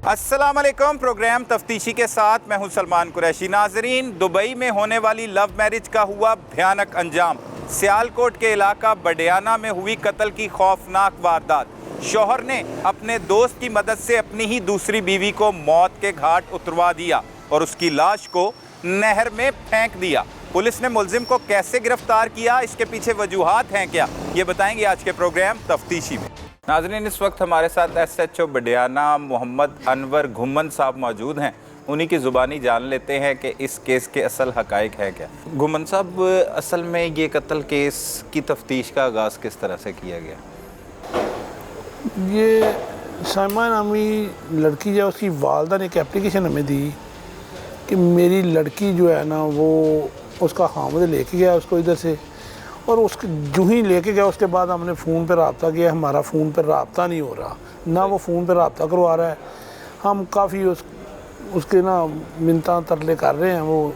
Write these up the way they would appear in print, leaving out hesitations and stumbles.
السلام علیکم، پروگرام تفتیشی کے ساتھ میں ہوں سلمان قریشی۔ ناظرین، دبئی میں ہونے والی لو میرج کا ہوا بھیانک انجام۔ سیالکوٹ کے علاقہ بڈیانہ میں ہوئی قتل کی خوفناک واردات۔ شوہر نے اپنے دوست کی مدد سے اپنی ہی دوسری بیوی کو موت کے گھاٹ اتروا دیا اور اس کی لاش کو نہر میں پھینک دیا۔ پولیس نے ملزم کو کیسے گرفتار کیا، اس کے پیچھے وجوہات ہیں کیا، یہ بتائیں گے آج کے پروگرام تفتیشی میں۔ ناظرین، اس وقت ہمارے ساتھ S H O بڈیانہ Muhammad Anwar گھمن صاحب موجود ہیں۔ انہی کی زبانی جان لیتے ہیں کہ اس کیس کے اصل حقائق ہے کیا۔ گھمن صاحب، اصل میں یہ قتل کیس کی تفتیش کا آغاز کس طرح سے کیا گیا؟ یہ سائمہ نامی لڑکی جو اس کی والدہ نے ایک اپلیکیشن ہمیں دی کہ میری لڑکی جو ہے نا وہ اس کا خامد لے کے گیا اس کو ادھر سے، اور اس کے جو ہی لے کے گیا اس کے بعد ہم نے فون پہ رابطہ کیا، ہمارا فون پہ رابطہ نہیں ہو رہا، نہ وہ فون پہ رابطہ کروا رہا ہے۔ ہم کافی اس کے نا منتاں ترلے کر رہے ہیں، وہ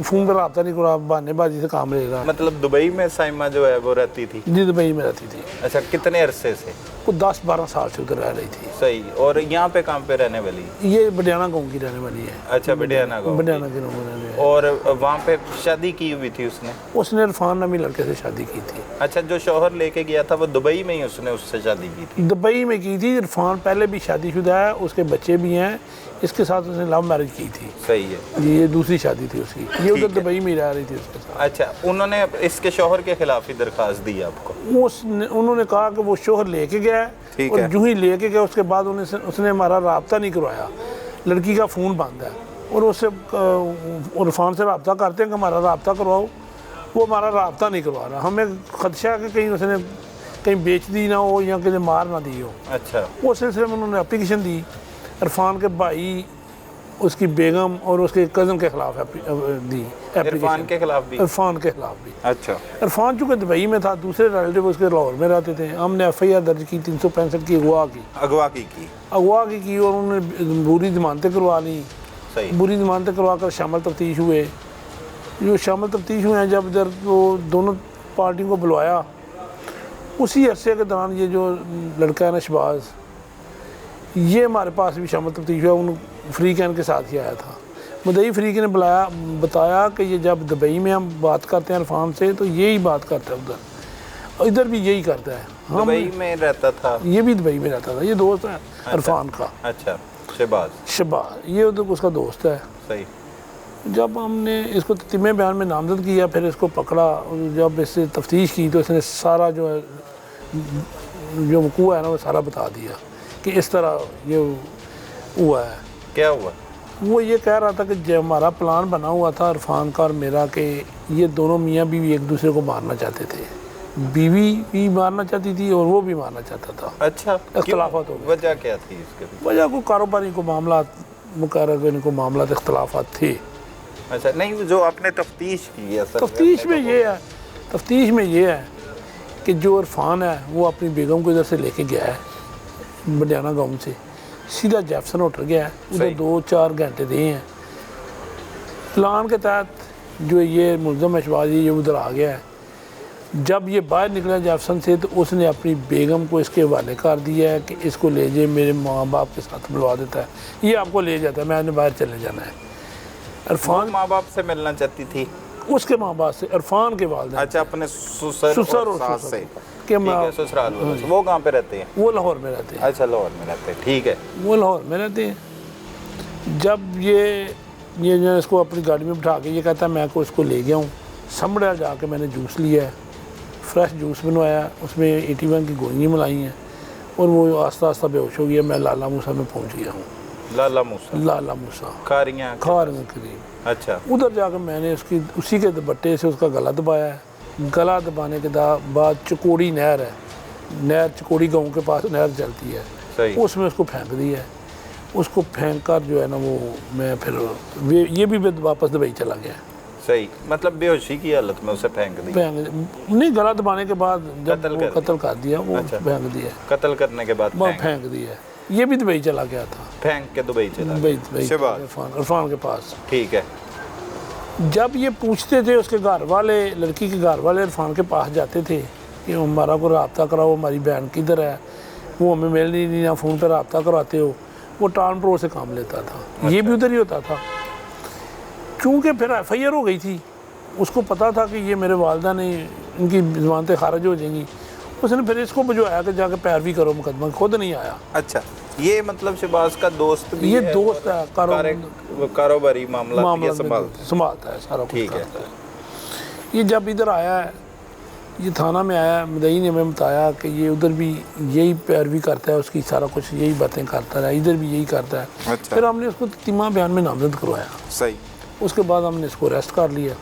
فون پہ رابطہ نہیں کروا، بہانے بازی سے کام لے رہا۔ مطلب دبئی میں سائمہ جو ہے وہ رہتی تھی؟ جی، دبئی میں رہتی تھی۔ اچھا، کتنے عرصے سے؟ وہ 10-12 سال سے ادھر رہ رہی تھی۔ صحیح، اور یہاں پہ کہاں پہ رہنے والی؟ یہ بڈیانہ گاؤں کی رہنے والی ہے۔ اچھا، بڈیانہ گاؤں۔ بڈیانہ کے گاؤں میں رہنے والی ہے۔ اور وہاں پہ شادی کی ہوئی تھی اس نے عرفان نامی لڑکے سے شادی کی تھی۔ اچھا، جو شوہر لے کے گیا تھا وہ دبئی میں ہی اس نے اس سے شادی کی تھی؟ دبئی میں کی تھی۔ عرفان پہلے بھی شادی شدہ ہے، اس کے بچے بھی ہیں، اس کے ساتھ اس نے لو میرج کی تھی۔ صحیح ہے، یہ دوسری شادی تھی اس کی، یہ ادھر دبئی میں رہ رہی تھی اس کے ساتھ۔ اچھا، انہوں نے اس کے شوہر کے خلاف ہی درخواست دی آپ کو؟ انہوں نے کہا کہ وہ شوہر لے کے گیا ہے، اور جو ہی لے کے گیا اس کے بعد اس نے ہمارا رابطہ نہیں کروایا، لڑکی کا فون بند ہے، اور اس سے عرفان سے رابطہ کرتے ہیں کہ ہمارا رابطہ کرواؤ، وہ ہمارا رابطہ نہیں کروا رہا۔ ہمیں خدشہ ہے کہ کہیں اس نے کہیں بیچ دی نہ ہو یا کہیں مار نہ دی ہو۔ اچھا، وہ سلسلے میں انہوں نے اپلیکیشن دی، عرفان کے بھائی، اس کی بیگم اور اس کے کزن کے خلاف دی اپلیکیشن۔ عرفان کے خلاف بھی؟ عرفان کے خلاف بھی۔ اچھا، عرفان چونکہ دبئی میں تھا، دوسرے ریلیٹیو اس کے لاہور میں رہتے تھے، ہم نے ایف آئی آر درج کی 365 کی اغوا کی اور انہوں نے بری ضمانتیں کروا لی۔ بری ضمانتیں کروا کر شامل تفتیش ہوئے۔ جو شامل تفتیش ہوئے ہیں، جب ادھر وہ دونوں پارٹیوں کو بلوایا، اسی عرصے کے دوران یہ جو لڑکا ہے نا شہباز، یہ ہمارے پاس بھی شامل تفتیش ہوا، ان فریقین کے ساتھ ہی آیا تھا۔ مدعی فریق نے بتایا کہ یہ جب دبئی میں ہم بات کرتے ہیں عرفان سے تو یہی بات کرتا ہے، ادھر بھی یہی کرتا ہے۔ دبئی میں رہتا تھا؟ یہ بھی دبئی میں رہتا تھا، یہ دوست ہے عرفان کا۔ اچھا، شہباز یہ اس کا دوست ہے۔ صحیح۔ جب ہم نے اس کو تتمہ بیان میں نامزد کیا، پھر اس کو پکڑا، جب اس سے تفتیش کی تو اس نے سارا جو وقوع ہے نا وہ سارا بتا دیا کہ اس طرح یہ ہوا ہے۔ کیا ہوا؟ وہ یہ کہہ رہا تھا کہ جب ہمارا پلان بنا ہوا تھا عرفان کا اور میرا کہ یہ دونوں میاں بیوی ایک دوسرے کو مارنا چاہتے تھے، بیوی بھی مارنا چاہتی تھی اور وہ بھی مارنا چاہتا تھا۔ اچھا، اختلافات ہو گئے۔ وجہ کیا تھی اس کے؟ وجہ کوئی کاروباری کو معاملات، مقرر ان کو معاملات اختلافات تھے۔ اچھا، نہیں، جو آپ نے تفتیش کی ہے؟ تفتیش میں یہ ہے کہ جو عرفان ہے وہ اپنی بیگم کو ادھر سے لے کے گیا ہے بڈیانہ گاؤں سے، سیدھا جیفسن ہوٹل گیا ہے، ادھر 2-4 گھنٹے دے ہیں۔ پلان کے تحت جو یہ ملزم شہباز یہ ادھر آ گیا ہے۔ جب یہ باہر نکلا جیفسن سے تو اس نے اپنی بیگم کو اس کے حوالے کر دیا ہے کہ اس کو لے جائے، میرے ماں باپ کے ساتھ بلوا دیتا ہے، یہ آپ کو لے جاتا ہے، میں نے باہر چلے جانا ہے۔ عرفان ماں باپ سے ملنا چاہتی تھی؟ اس کے ماں باپ سے، عرفان کے والدین۔ اچھا، اپنے سسر اور ساس سے؟ کہ سسرال والوں سے۔ وہ کہاں پہ رہتے ہیں؟ وہ لاہور میں رہتے ہیں۔ اچھا، لاہور میں رہتے ہیں، ٹھیک ہے۔ وہ لاہور میں رہتے ہیں۔ جب یہ اس کو اپنی گاڑی میں بٹھا کے یہ کہتا ہے میں کو اس کو لے گیا ہوں، سمبڑا جا کے میں نے جوس لیا ہے، فریش جوس بنوایا، اس میں 81 کی گولیاں ملائی ہیں، اور وہ آہستہ آہستہ بے ہوش ہو گیا۔ میں لالا موسیٰ میں پہنچ گیا ہوں۔ لالا موسیٰ کھاریاں قریب۔ اچھا، ادھر جا کے میں نے اسی کے دوپٹے سے اس کا گلا دبایا ہے۔ گلا دبانے کے بعد چکوڑی نہر ہے، نہر چکوڑی گاؤں کے پاس نہر چلتی ہے، اس میں اس کو پھینک دیا ہے۔ اس کو پھینک کر جو ہے نا وہ میں پھر یہ بھی واپس دبئی چلا گیا۔ صحیح، مطلب بے ہوشی کی حالت میں اسے پھینک دیا؟ نہیں، گلا دبانے کے بعد جب وہ قتل کر دیا، وہ پھینک دیا۔ قتل کرنے کے بعد پھینک دیا۔ یہ بھی دبئی چلا گیا تھا، پھینک کے دبئی چلا گیا عرفان کے پاس۔ ٹھیک ہے۔ جب یہ پوچھتے تھے اس کے گھر والے، لڑکی کے گھر والے عرفان کے پاس جاتے تھے کہ ہمارا کو رابطہ کراؤ، ہماری بہن کدھر ہے، وہ ہمیں مل نہیں، نہ فون پہ رابطہ کراتے ہو، وہ ٹرانسپورٹ سے کام لیتا تھا، یہ بھی ادھر ہی ہوتا تھا۔ چونکہ پھر ایف آئی آر ہو گئی تھی، اس کو پتا تھا کہ یہ میرے والدہ نے ان کی ضمانتیں خارج ہو جائیں گی، اس نے پھر اس کو بجوایا کہ جا کے پیروی کرو مقدمہ، خود نہیں آیا۔ اچھا، یہ مطلب شہباز کا دوست بھی یہ دوست ہے، کاروباری معاملات سنبھالتا ہے سارا کچھ ٹھیک ہے۔ کرتا ہے۔ یہ جب ادھر آیا ہے، یہ تھانہ میں آیا، مدعی نے ہمیں بتایا کہ یہ ادھر بھی یہی پیروی کرتا ہے، اس کی سارا کچھ یہی باتیں کرتا ہے، ادھر بھی یہی کرتا ہے۔ اچھا، پھر ہم نے اس کو تیمہ بیان میں نامزد کروایا، صحیح۔ اس کے بعد ہم نے اس کو ریسٹ کر لیا۔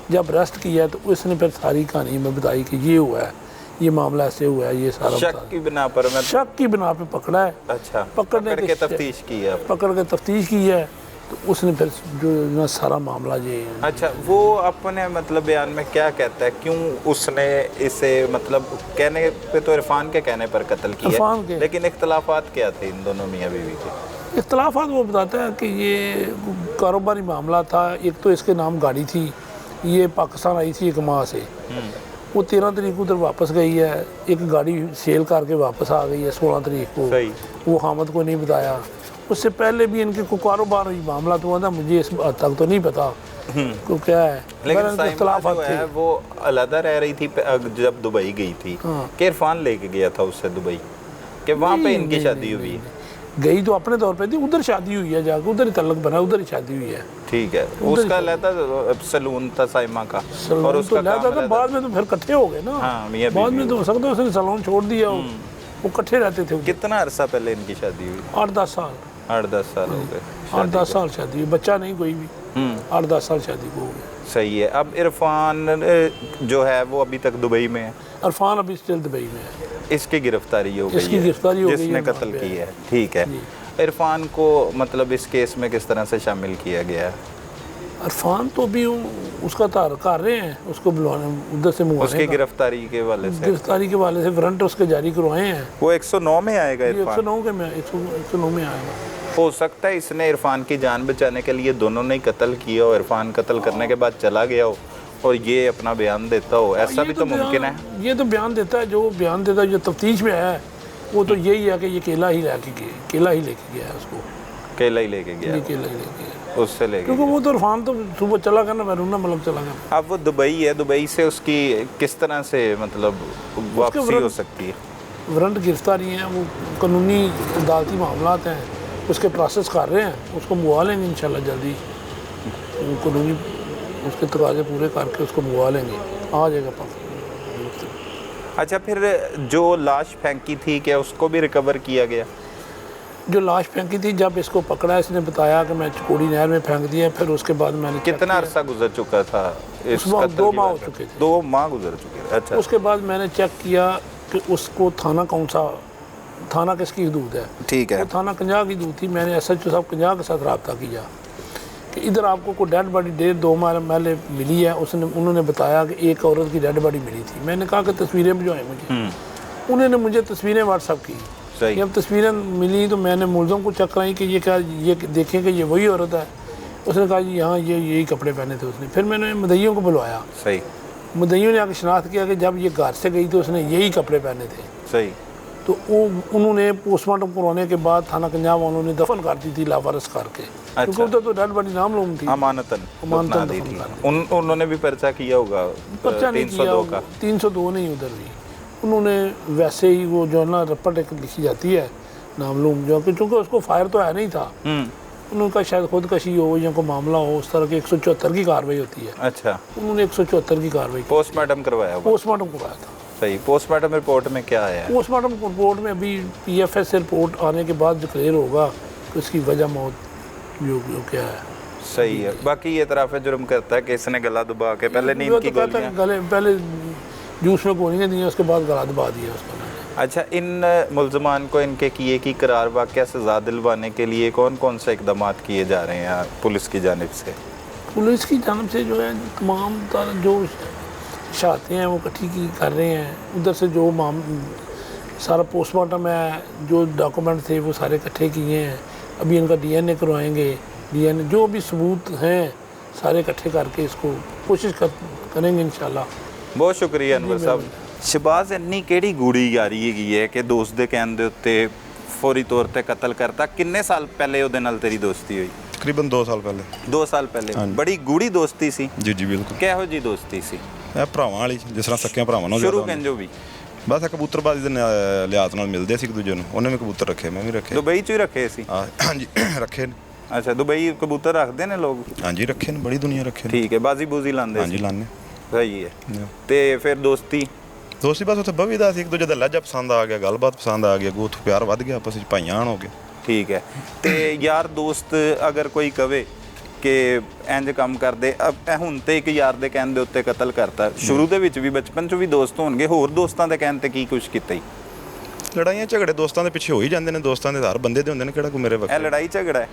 جب ریسٹ کیا تو اس نے پھر ساری کہانی میں بتائی کہ یہ ہوا ہے، یہ معاملہ ایسے ہوا ہے، یہ سارا شک کی بنا پر شک کی بنا پہ پکڑا ہے۔ اچھا، پکڑنے کے تفتیش کی ہے، پکڑ کے تفتیش کی ہے، تو اس نے پھر جو سارا معاملہ یہ۔ اچھا، وہ اپنے مطلب بیان میں کیا کہتا ہے، کیوں اس نے اسے مطلب کہنے پہ تو عرفان کے کہنے پر قتل کیا، لیکن اختلافات کیا تھے ان دونوں میاں بیوی کے؟ اختلافات وہ بتاتا ہے کہ یہ کاروباری معاملہ تھا۔ ایک تو اس کے نام گاڑی تھی، یہ پاکستان آئی تھی ایک ماہ سے، وہ 13 تاریخ کو ادھر واپس گئی ہے، ایک گاڑی سیل کر کے واپس آ گئی ہے 16 تاریخ کو، وہ حامد کو نہیں بتایا۔ اس سے پہلے بھی ان کے کوئی کاروباری معاملہ تو ہوا تھا، مجھے اس حد تک تو نہیں پتا کہ کیا ہے، لیکن اختلافات جو ہے وہ علیحدہ رہ رہی تھی جب دبئی گئی تھی، کہ عرفان لے کے گیا تھا اس سے دبئی، کہ وہاں پہ ان کی شادی ہوئی ہے؟ گئی تو اپنے طور پہ تھی، ادھر شادی ہوئی ہے، جا کے ادھر ہی تعلق بنا، ادھر ہی شادی ہوئی ہے۔ ٹھیک ہے، اس کا علیحدہ سلون تھا سائمہ کا، اور اس کا لہذا تھا، بعد میں تو پھر کٹھے ہو گئے نا، بعد میں تو ہو سکتا ہے اس نے سلون چھوڑ دیا، وہ کٹھے رہتے تھے۔ کتنا عرصہ پہلے ان کی شادی ہوئی؟ 8-10 سال 8-10 سال ہو گئے، 8-10 سال شادی ہوئی، بچہ نہیں کوئی بھی، 8-10 سال شادی کو ہو گئے۔ صحیح ہے۔ اب عرفان جو ہے وہ ابھی تک دبئی میں ہے؟ عرفان ابھی اسٹل دبئی میں ہے، اس کی گرفتاری ہو گئی ہے، اس کی گرفتاری ہو گئی ہے، جس نے قتل کی ہے۔ ٹھیک ہے، عرفان کو مطلب اس کیس میں کس طرح سے شامل کیا گیا ہے؟ عرفان تو بھی اس کا کر رہے ہیں، اس کو بلوانے ادھر سے اس کی گرفتاری کے والے سے، گرفتاری کے والے سے وارنٹ اس کے جاری کروائے ہیں۔ وہ 109 میں آئے گا عرفان؟ 109 میں آئے گا۔ ہو سکتا ہے اس نے عرفان کی جان بچانے کے لیے دونوں نے قتل کیا ہو، عرفان قتل کرنے کے بعد چلا گیا ہو اور یہ اپنا بیان دیتا ہو، ایسا بھی تو ممکن ہے؟ یہ تو بیان دیتا ہے، جو بیان دیتا ہے، جو تفتیش میں ہے وہ تو یہی ہے کہ یہ اکیلا ہی لے کے گیا ہے، اس کو اکیلا ہی لے کے گیا، اکیلا ہی لے کے گیا، اس سے لے کے، کیونکہ وہ تو عرفان تو صبح چلا گیا نا، بیرون ملک چلا گیا۔ اب وہ دبئی ہے، دبئی سے اس کی کس طرح سے مطلب واپسی ہو سکتی ہے؟ وارنٹ گرفتاری ہیں، وہ قانونی عدالتی معاملات ہیں، اس کے پروسیس کر رہے ہیں، اس کو منگوا لیں گے انشاءاللہ جلدی، قانونی اس کے تقاضے پورے کر کے اس کو منگوا لیں گے، آ جائے گا پاکستان۔ اچھا، پھر جو لاش پھینکی تھی کیا اس کو بھی ریکور کیا گیا؟ جو لاش پھینکی تھی، جب اس کو پکڑا اس نے بتایا کہ میں چکوڑی نہر میں پھینک دیا، پھر اس کے بعد میں نے کتنا عرصہ گزر چکا تھا اس قتل؟ 2 ماہ ہو چکے تھے، 2 ماہ گزر چکے تھے۔ اچھا، اس کے بعد میں نے چیک کیا کہ اس کو تھانہ کون سا، تھانہ کس کی حدود ہے؟ ٹھیک ہے، وہ تھانہ کنجا کی حدود تھی۔ میں نے ایس ایچ او صاحب کنجا کے ساتھ رابطہ کیا کہ ادھر آپ کو کوئی ڈیڈ باڈی 1.5-2 ماہ پہلے ملی ہے، انہوں نے بتایا کہ ایک عورت کی ڈیڈ باڈی ملی تھی۔ میں نے کہا کہ تصویریں بھجوائیں مجھے، انہوں نے مجھے تصویریں واٹس ایپ کی۔ جب تصویریں ملی تو میں نے ملزم کو چیک کرائی کہ یہ کیا، یہ دیکھیں کہ یہ وہی عورت ہے۔ اس نے کہا جی یہاں یہی کپڑے پہنے تھے اس نے۔ پھر میں نے مدعیوں کو بلوایا، صحیح، مدعیوں نے آ کے شناخت کیا کہ جب یہ گھر سے گئی تو اس نے یہی کپڑے پہنے تھے، صحیح۔ تو انہوں نے پوسٹ مارٹم کروانے کے بعد تھانہ کنجاب انہوں نے دفن کر دی تھی لاوارث کر کے، کیونکہ ادھر تو ڈیڈ باڈی نام لوم تھی، امانتاً دی تھی۔ انہوں نے بھی پرچہ کیا ہوگا؟ پرچہ نہیں کیا، 302 نہیں، ادھر بھی انہوں نے ویسے ہی وہ جو ہے نا رپٹ ایک لکھی جاتی ہے نام لوم، جو کہ چونکہ اس کو فائر تو ہے نہیں تھا، انہوں کا شاید خودکشی ہو یا کوئی معاملہ ہو، اس طرح کی 174 کی کاروائی ہوتی ہے۔ اچھا، انہوں نے 174 کی کاروائی کی، پوسٹ مارٹم کروایا؟ پوسٹ مارٹم کروایا تھا۔ صحیح، پوسٹ مارٹم رپورٹ میں کیا آیا ہے؟ پوسٹ مارٹم رپورٹ میں ابھی پی ایف ایس سے رپورٹ آنے کے بعد ڈکلیئر ہوگا کہ اس کی وجہ موت جو کیا ہے۔ صحیح ہے، باقی یہ اعتراف جرم کرتا ہے کہ اس نے گلا دبا کے پہلے نیند کی گولیاں، پہلے جوس میں گولیاں دی اس کے بعد گلا دبا دیا اس کو۔ اچھا، ان ملزمان کو ان کے کیے کی قرار واقعہ سزا دلوانے کے لیے کون کون سے اقدامات کیے جا رہے ہیں پولیس کی جانب سے؟ پولیس کی جانب سے جو ہے تمام جو شہادتیں ہیں وہ اکٹھی کی کر رہے ہیں، ادھر سے جو سارا پوسٹ مارٹم ہے، جو ڈاکومنٹ تھے وہ سارے اکٹھے کیے ہیں، ابھی ان کا ڈی این اے کروائیں گے، ڈی این اے جو بھی ثبوت ہیں سارے اکٹھے کر کے اس کو کوشش کریں گے انشاءاللہ۔ بہت شکریہ انور صاحب۔ شہباز انی کیڑی گوڑی یاری ہے کہ دوست دے کہن دے اتے ਫੌਰੀ ਤੌਰ ਤੇ ਕਤਲ ਕਰਤਾ। ਕਿੰਨੇ ਸਾਲ ਪਹਿਲੇ ਉਹਦੇ ਨਾਲ ਤੇਰੀ ਦੋਸਤੀ ਹੋਈ? ਤਕਰੀਬਨ 2 ਸਾਲ ਪਹਿਲੇ। 2 ਸਾਲ ਪਹਿਲੇ। ਬੜੀ ਗੂੜੀ ਦੋਸਤੀ ਸੀ? ਜੀ ਜੀ ਬਿਲਕੁਲ। ਕਿਹੋ ਜੀ ਦੋਸਤੀ ਸੀ? ਇਹ ਭਰਾਵਾਂ ਵਾਲੀ, ਜਿਸ ਤਰ੍ਹਾਂ ਸੱਕਿਆਂ ਭਰਾਵਾਂ ਨਾਲ ਸ਼ੁਰੂ ਕਿੰਜੋ ਵੀ? ਬਸ ਕਬੂਤਰਬਾਜ਼ੀ ਦੇ ਲਿਹਾਜ਼ ਨਾਲ ਮਿਲਦੇ ਸੀ ਇੱਕ ਦੂਜੇ ਨੂੰ। ਉਹਨੇ ਵੀ ਕਬੂਤਰ ਰੱਖੇ, ਮੈਂ ਵੀ ਰੱਖੇ। ਦੁਬਈ 'ਚ ਹੀ ਰੱਖੇ ਸੀ? ਹਾਂਜੀ ਰੱਖੇ ਨੇ। ਅੱਛਾ, ਦੁਬਈ ਕਬੂਤਰ ਰੱਖਦੇ ਨੇ ਲੋਕ? ਹਾਂਜੀ ਰੱਖੇ ਨੇ, ਬੜੀ ਦੁਨੀਆ ਰੱਖੇ ਨੇ। ਠੀਕ ਹੈ, ਬਾਜ਼ੀ ਬੂਜ਼ੀ ਲਾਉਂਦੇ? ਹਾਂਜੀ ਲਾਉਂਦੇ। ਸਹੀ ਹੈ। ਤੇ ਫਿਰ ਦੋਸਤੀ ਬਸ ਉੱਥੇ ਬਵੀਦਾ ਸੀ, ਇੱਕ ਦੂਜੇ ਦਾ ਲਹਿਜਾ ਪਸੰਦ ਆ ਗਿਆ, ਗੱਲਬਾਤ ਪਸੰਦ ਆ ਗਈ, ਉੱਥੋਂ ਪਿਆਰ ਵੱਧ ਗਿਆ, ਆਪਸ ਵਿੱਚ ਭਾਈਆਂ ਹੋ ਗਏ। ਠੀਕ ਹੈ। ਤੇ ਯਾਰ ਦੋਸਤ ਅਗਰ ਕੋਈ ਕਵੇ ਕਿ ਇੰਜ ਕੰਮ ਕਰਦੇ, ਹੁਣ ਤੇ ਇੱਕ ਯਾਰ ਦੇ ਕਹਿਣ ਦੇ ਉੱਤੇ ਕਤਲ ਕਰਤਾ, ਸ਼ੁਰੂ ਦੇ ਵਿੱਚ ਵੀ ਬਚਪਨ 'ਚ ਵੀ ਦੋਸਤ ਹੋਣਗੇ, ਹੋਰ ਦੋਸਤਾਂ ਦੇ ਕਹਿਣ ਤੇ ਕੀ ਕੁਛ ਕੀਤਾ ਹੀ? ਲੜਾਈਆਂ ਝਗੜੇ ਦੋਸਤਾਂ ਦੇ ਪਿੱਛੇ ਹੋ ਹੀ ਜਾਂਦੇ ਨੇ, ਦੋਸਤਾਂ ਦੇ ਹਰ ਬੰਦੇ ਦੇ ਹੁੰਦੇ ਨੇ, ਕਿਹੜਾ ਕੋਈ ਮੇਰੇ ਵਕਤ। ਇਹ ਲੜਾਈ ਝਗੜਾ ਹੈ?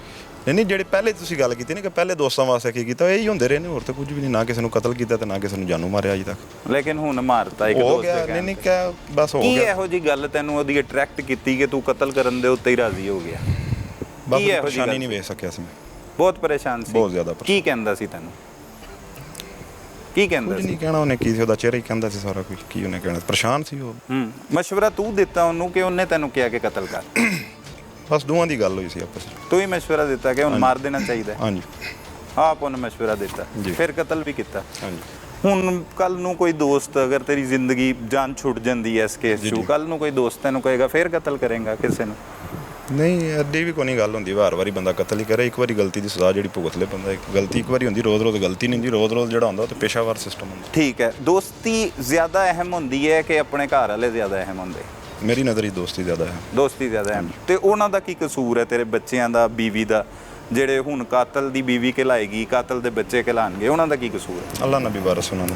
ਨਹੀਂ ਜਿਹੜੀ ਪਹਿਲੇ ਤੁਸੀਂ ਗੱਲ ਕੀਤੀ ਨਾ ਕਿ ਪਹਿਲੇ ਦੋਸਤਾਂ ਵਾਸਤੇ ਕੀ ਕੀਤਾ, ਇਹੀ ਹੁੰਦੇ ਰਹੇ ਨੇ, ਹੋਰ ਤਾਂ ਕੁਝ ਵੀ ਨਹੀਂ। ਨਾ ਕਿਸੇ ਨੂੰ ਕਤਲ ਕੀਤਾ ਤੇ ਨਾ ਕਿਸੇ ਨੂੰ ਜਾਨੋਂ ਮਾਰਿਆ ਅਜੇ ਤੱਕ। ਲੇਕਿਨ ਹੁਣ ਮਾਰਤਾ ਇੱਕ ਹੋ ਦੋਸਤ ਗਿਆ। ਦੇ ਕਹਿਣ ਨਹੀਂ ਕਿਆ ਬਸ ਹੋ ਕੀ ਗਿਆ। ਇਹੋ ਜੀ ਗੱਲ ਤੈਨੂੰ ਉਹਦੀ ਅਟਰੈਕਟ ਕੀਤੀ ਕਿ ਤੂੰ ਕਤਲ ਕਰਨ ਦੇ ਉੱਤੇ ਹੀ ਰਾਜ਼ੀ ਹੋ ਗਿਆ? ਬਸ ਕੀ ਇਹੋ ਜਿਹੀ ਪਰੇਸ਼ਾਨੀ ਗੱਲ ਨਹੀਂ ਵੇਖ ਸਕਿਆ ਸੀ ਮੈਂ। ਬਹੁਤ ਪਰੇਸ਼ਾਨ ਸੀ? ਬਹੁਤ ਜ਼ਿਆਦਾ ਕੀ ਕਹਿੰਦਾ ਸੀ ਤੈਨੂੰ? ਕੀ ਕਹਿੰਦਾ ਕੁਝ ਸੀ? ਨਹੀਂ ਕਹਿਣਾ ਉਹਨੇ, ਕੀ ਸੀ ਉਹਦਾ ਚਿਹਰਾ ਹੀ ਕਹਿੰਦਾ ਸੀ ਸਾਰਾ ਕੁਝ। ਕੀ ਉਹਨੇ ਕਹਿਣਾ, ਪਰੇਸ਼ਾਨ ਸੀ ਉਹ। ਮਸ਼ਵਰਾ ਤੂੰ ਦਿੱਤਾ ਉਹਨੂੰ ਕਿ ਉਹਨੇ ਤੈਨੂੰ ਕਿਹਾ ਕਿ ਕਤਲ ਕਰ? ਬਸ ਦੋਵਾਂ ਦੀ ਗੱਲ ਹੋਈ ਸੀ ਆਪਸ ਵਿੱਚ। ਤੂੰ ਹੀ ਮਸ਼ਵਰਾ ਦਿੱਤਾ ਕਿ ਹੁਣ ਮਾਰ ਦੇਣਾ ਚਾਹੀਦਾ? ਹਾਂਜੀ ਆਪ ਉਹਨੇ ਮਸ਼ਵਰਾ ਦਿੱਤਾ, ਫਿਰ ਕਤਲ ਵੀ ਕੀਤਾ। ਹਾਂਜੀ। ਹੁਣ ਕੱਲ ਨੂੰ ਕੋਈ ਦੋਸਤ, ਅਗਰ ਤੇਰੀ ਜ਼ਿੰਦਗੀ ਜਾਨ ਛੁੱਟ ਜਾਂਦੀ ਹੈ ਇਸ ਕੇਸ 'ਚੋਂ, ਕੱਲ ਨੂੰ ਕੋਈ ਦੋਸਤ ਤੈਨੂੰ ਕਹੇਗਾ ਫਿਰ ਕਤਲ ਕਰੇਗਾ ਕਿਸੇ ਨੂੰ? ਨਹੀਂ ਐਡੀ ਵੀ ਕੋਈ ਨਹੀਂ ਗੱਲ ਹੁੰਦੀ, ਵਾਰ ਵਾਰੀ ਬੰਦਾ ਕਤਲ ਹੀ ਕਰੇ। ਇੱਕ ਵਾਰੀ ਗਲਤੀ ਦੀ ਸਜ਼ਾ ਜਿਹੜੀ ਭੁਗਤ ਲੈ ਬੰਦਾ। ਇੱਕ ਗਲਤੀ ਇੱਕ ਵਾਰੀ ਹੁੰਦੀ, ਰੋਜ਼ ਰੋਜ਼ ਗਲਤੀ ਨਹੀਂ ਹੁੰਦੀ। ਰੋਜ਼ ਰੋਜ਼ ਜਿਹੜਾ ਹੁੰਦਾ ਉਹ ਤੇ ਪੇਸ਼ਾਵਰ ਸਿਸਟਮ ਹੁੰਦਾ। ਠੀਕ ਹੈ। ਦੋਸਤੀ ਜ਼ਿਆਦਾ ਅਹਿਮ ਹੁੰਦੀ ਹੈ ਕਿ ਆਪਣੇ ਘਰ ਵਾਲੇ ਜ਼ਿਆਦਾ ਅਹਿਮ ਹੁੰਦੇ? ਮੇਰੀ ਨਜ਼ਰ 'ਚ ਦੋਸਤੀ ਜ਼ਿਆਦਾ ਹੈ। ਦੋਸਤੀ ਜ਼ਿਆਦਾ ਅਹਿਮ। ਤੇ ਉਹਨਾਂ ਦਾ ਕੀ ਕਸੂਰ ਹੈ, ਤੇਰੇ ਬੱਚਿਆਂ ਦਾ, ਬੀਵੀ ਦਾ, ਜਿਹੜੇ ਹੁਣ ਕਾਤਲ ਦੀ ਬੀਵੀ ਕਹਿਲਾਏਗੀ, ਕਾਤਲ ਦੇ ਬੱਚੇ ਕਹਿਲਾਣਗੇ, ਉਹਨਾਂ ਦਾ ਕੀ ਕਸੂਰ ਹੈ? ਅੱਲਾ ਨਬੀ ਵਾਰਸ ਉਹਨਾਂ ਦਾ।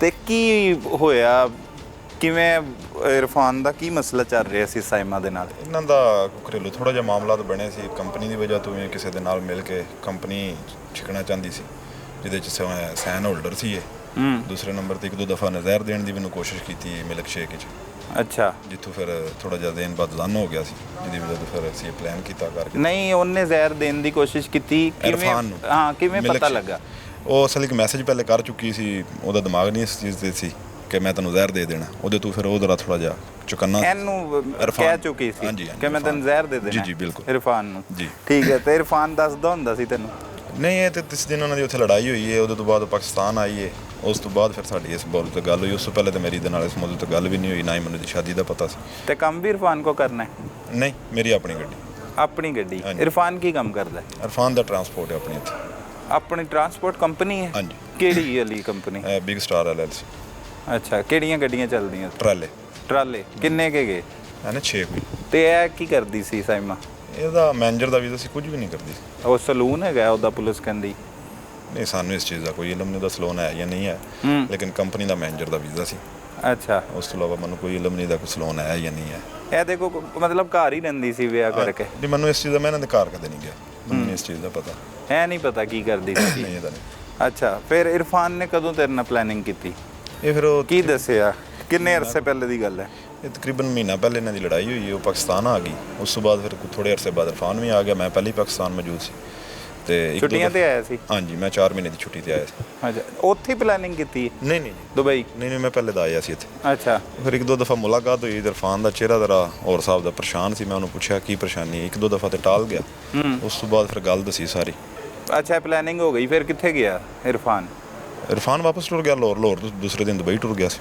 ਤੇ ਕੀ ਹੋਇਆ, ਕਿਵੇਂ ਇਰਫਾਨ ਦਾ ਕੀ ਮਸਲਾ ਚੱਲ ਰਿਹਾ ਸੀ ਸਾਇਮਾ ਦੇ ਨਾਲ? ਇਹਨਾਂ ਦਾ ਘਰੇਲੂ ਥੋੜਾ ਜਿਹਾ ਮਾਮਲਾ ਤਾਂ ਬਣਿਆ ਸੀ। ਕੰਪਨੀ ਦੀ ਵਜ੍ਹਾ ਤੋਂ ਇਹ ਕਿਸੇ ਦੇ ਨਾਲ ਮਿਲ ਕੇ ਕੰਪਨੀ ਛਿਕਣਾ ਚਾਹੁੰਦੀ ਸੀ, ਜਿਹਦੇ 'ਚ ਸੈਨ ਹੋਲਡਰ ਸੀ ਇਹ। ਦੂਸਰੇ ਨੰਬਰ ਤੇ 1-2 ਦਫਾ ਨਜ਼ਰ ਦੇਣ ਦੀ ਮੈਨੂੰ ਕੋਸ਼ਿਸ਼ ਕੀਤੀ ਮਿਲਕ ਸ਼ੇਕ 'ਚ। ਅੱਛਾ। ਜਿੱਥੋਂ ਫਿਰ ਥੋੜਾ ਜਿਹਾ ਦੇਣ ਬਾਅਦ ਜ਼ਨ ਹੋ ਗਿਆ ਸੀ, ਜਿਹਦੀ ਵਜ੍ਹਾ ਤੋਂ ਫਿਰ ਅਸੀਂ ਪਲਾਨ ਕੀਤਾ ਕਰਕੇ। ਨਹੀਂ, ਉਹਨੇ ਜ਼ਹਿਰ ਦੇਣ ਦੀ ਕੋਸ਼ਿਸ਼ ਕੀਤੀ ਕਿਵੇਂ? ਹਾਂ, ਕਿਵੇਂ ਪਤਾ ਲੱਗਾ? ਉਹ ਅਸਲ ਇੱਕ ਮੈਸੇਜ ਪਹਿਲੇ ਕਰ ਚੁੱਕੀ ਸੀ, ਉਹਦਾ ਦਿਮਾਗ ਨਹੀਂ ਇਸ ਚੀਜ਼ ਤੇ ਸੀ ਕਿ ਮੈਂ ਤੈਨੂੰ ਜ਼ਹਿਰ ਦੇ ਦੇਣਾ। ਉਹਦੇ ਤੋਂ ਫਿਰ ਉਹ ਜ਼ਰਾ ਥੋੜਾ ਜਿਹਾ ਚੁਕੰਨਾ ਇਹਨੂੰ ਕਹਿ ਚੁੱਕੀ ਸੀ ਕਿ ਮੈਂ ਤੈਨੂੰ ਜ਼ਹਿਰ ਦੇ ਦੇਣਾ। ਜੀ ਜੀ ਬਿਲਕੁਲ। ਇਰਫਾਨ ਨੂੰ? ਜੀ। ਠੀਕ ਹੈ। ਤੇ ਇਰਫਾਨ ਦੱਸਦਾ ਹੁੰਦਾ ਸੀ ਤੈਨੂੰ? ਨਹੀਂ, ਇਹ ਤੇ ਜਿਸ ਦਿਨ ਉਹਨਾਂ ਦੀ ਉੱਥੇ ਲੜਾਈ ਹੋਈ ਹੈ ਉਹਦੇ ਤੋਂ ਬਾਅਦ ਪਾਕਿਸਤਾਨ ਆਈ ਹੈ, ਉਸ ਤੋਂ ਬਾਅਦ ਫਿਰ ਸਾਡੀ ਇਸ ਮੌਜੂਦ ਤੇ ਗੱਲ ਹੋਈ। ਉਸ ਤੋਂ ਪਹਿਲੇ ਤਾਂ ਮੇਰੀ ਇਹਦੇ ਨਾਲ ਇਸ ਮੌਜੂਦ ਤੇ ਗੱਲ ਵੀ ਨਹੀਂ ਹੋਈ, ਨਾ ਹੀ ਮੈਨੂੰ ਦੀ ਸ਼ਾਦੀ ਦਾ ਪਤਾ ਸੀ। ਤੇ ਕੰਮ ਵੀ ਇਰਫਾਨ ਕੋ ਕਰਨਾ ਹੈ? ਨਹੀਂ, ਮੇਰੀ ਆਪਣੀ ਗੱਡੀ। ਆਪਣੀ ਗੱਡੀ? ਇਰਫਾਨ ਕੀ ਕੰਮ ਕਰਦਾ ਹੈ? ਇਰਫਾਨ ਦਾ ਟਰਾਂਸਪੋਰਟ ਹੈ ਆਪਣੀ ਇੱਥੇ। ਆਪਣੀ ਟਰਾਂਸਪੋਰਟ ਕੰਪਨੀ ਹੈ? ਹਾਂਜੀ। ਕਿਹੜੀ ਵਾਲੀ ਕੰਪਨੀ? Big star LLC। ਅੱਛਾ। ਕਿਹੜੀਆਂ ਗੱਡੀਆਂ ਚੱਲਦੀਆਂ? ਟਰਾਲੇ। ਟਰਾਲੇ ਕਿੰਨੇ ਕੇ ਗਏ? ਹੈ ਨਾ 6 ਕੋਈ। ਤੇ ਇਹ ਕੀ ਕਰਦੀ ਸੀ ਸਾਇਮਾ? ਇਹਦਾ ਮੈਨੇਜਰ ਦਾ ਵੀਜ਼ਾ ਸੀ, ਕੁਝ ਵੀ ਨਹੀਂ ਕਰਦੀ ਸੀ। ਉਹ ਸਲੂਨ ਹੈਗਾ ਉਹਦਾ, ਪੁਲਿਸ ਕਹਿੰਦੀ? ਨਹੀਂ, ਸਾਨੂੰ ਇਸ ਚੀਜ਼ ਦਾ ਕੋਈ ਇਲਮ ਨਹੀਂ ਉਹਦਾ ਸਲੂਨ ਹੈ ਜਾਂ ਨਹੀਂ ਹੈ, ਲੇਕਿਨ ਕੰਪਨੀ ਦਾ ਮੈਨੇਜਰ ਦਾ ਵੀਜ਼ਾ ਸੀ। ਅੱਛਾ। ਉਸ ਤੋਂ ਇਲਾਵਾ ਮੈਨੂੰ ਕੋਈ ਇਲਮ ਨਹੀਂ ਦਾ ਕੋਈ ਸਲੂਨ ਹੈ ਜਾਂ ਨਹੀਂ ਹੈ। ਇਹ ਦੇਖੋ, ਮਤਲਬ ਘਰ ਹੀ ਰਹਿੰਦੀ ਸੀ ਵਿਆਹ ਕਰਕੇ? ਨਹੀਂ, ਮੈਨੂੰ ਇਸ ਚੀਜ਼ ਦਾ, ਮੈਂ ਇਹਨਾਂ ਦੇ ਘਰ ਕਦੇ ਨਹੀਂ ਗਿਆ, ਮੈਨੂੰ ਇਸ ਚੀਜ਼ ਦਾ ਪਤਾ ਹੈ ਨਹੀਂ। ਪਤਾ ਕੀ ਕਰਦੀ ਸੀ? ਨਹੀਂ ਇਹਦਾ ਨਹੀਂ। ਅੱਛਾ। ਫਿਰ ਇਰਫਾਨ ਨੇ ਕਦੋਂ ਤੇਰੇ ਨਾਲ ਪਲੈਨਿੰਗ ਕੀਤੀ? ਇਹ ਫਿਰ ਉਹ ਕੀ ਦੱਸਿਆ? ਕਿੰਨੇ ਅਰਸੇ ਪਹਿਲੇ ਦੀ ਗੱਲ ਹੈ? ਇਹ ਤਕਰੀਬਨ ਮਹੀਨਾ ਪਹਿਲੇ ਇਹਨਾਂ ਦੀ ਲੜਾਈ ਹੋਈ ਹੈ, ਉਹ ਪਾਕਿਸਤਾਨ ਆ ਗਈ। ਉਸ ਤੋਂ ਬਾਅਦ ਫਿਰ ਥੋੜੇ ਅਰਸੇ ਬਾਅਦ ਇਰਫਾਨ ਵੀ ਆ ਗਿਆ। ਮੈਂ ਪਹਿਲੇ ਹੀ ਪਾਕਿਸਤਾਨ ਮੌਜੂਦ ਸੀ ਤੇ ਛੁੱਟੀਆਂ ਤੇ ਆਇਆ ਸੀ? ਹਾਂਜੀ, ਮੈਂ 4 ਮਹੀਨੇ ਦੀ ਛੁੱਟੀ ਤੇ ਆਇਆ ਸੀ। ਅੱਛਾ। ਉੱਥੇ ਹੀ ਪਲੈਨਿੰਗ ਕੀਤੀ? ਨਹੀਂ ਨਹੀਂ ਦੁਬਈ? ਨਹੀਂ, ਮੈਂ ਪਹਿਲੇ ਦਾ ਆਇਆ ਸੀ ਇੱਥੇ। ਅੱਛਾ। ਫਿਰ 1-2 ਦਫਾ ਮੁਲਾਕਾਤ ਹੋਈ। ਇਰਫਾਨ ਦਾ ਚਿਹਰਾ ਜ਼ਰਾ ਹੋਰ ਹਿਸਾਬ ਦਾ ਪਰੇਸ਼ਾਨ ਸੀ। ਮੈਂ ਉਹਨੂੰ ਪੁੱਛਿਆ ਕੀ ਪਰੇਸ਼ਾਨੀ? 1-2 ਦਫਾ ਤੇ ਟਾਲ ਗਿਆ। ਉਸ ਤੋਂ ਬਾਅਦ ਫਿਰ ਗੱਲ ਦੱਸੀ ਸਾਰੀ। ਅੱਛਾ, ਪਲੈਨਿੰਗ ਹੋ ਗਈ। ਫਿਰ ਕਿੱਥੇ ਗਿਆ ਇਰਫਾਨ? ਇਰਫਾਨ ਵਾਪਸ ਟੁਰ ਗਿਆ ਲਾਹੌਰ ਤੋਂ ਦੂਸਰੇ ਦਿਨ ਦੁਬਈ ਟੁਰ ਗਿਆ ਸੀ।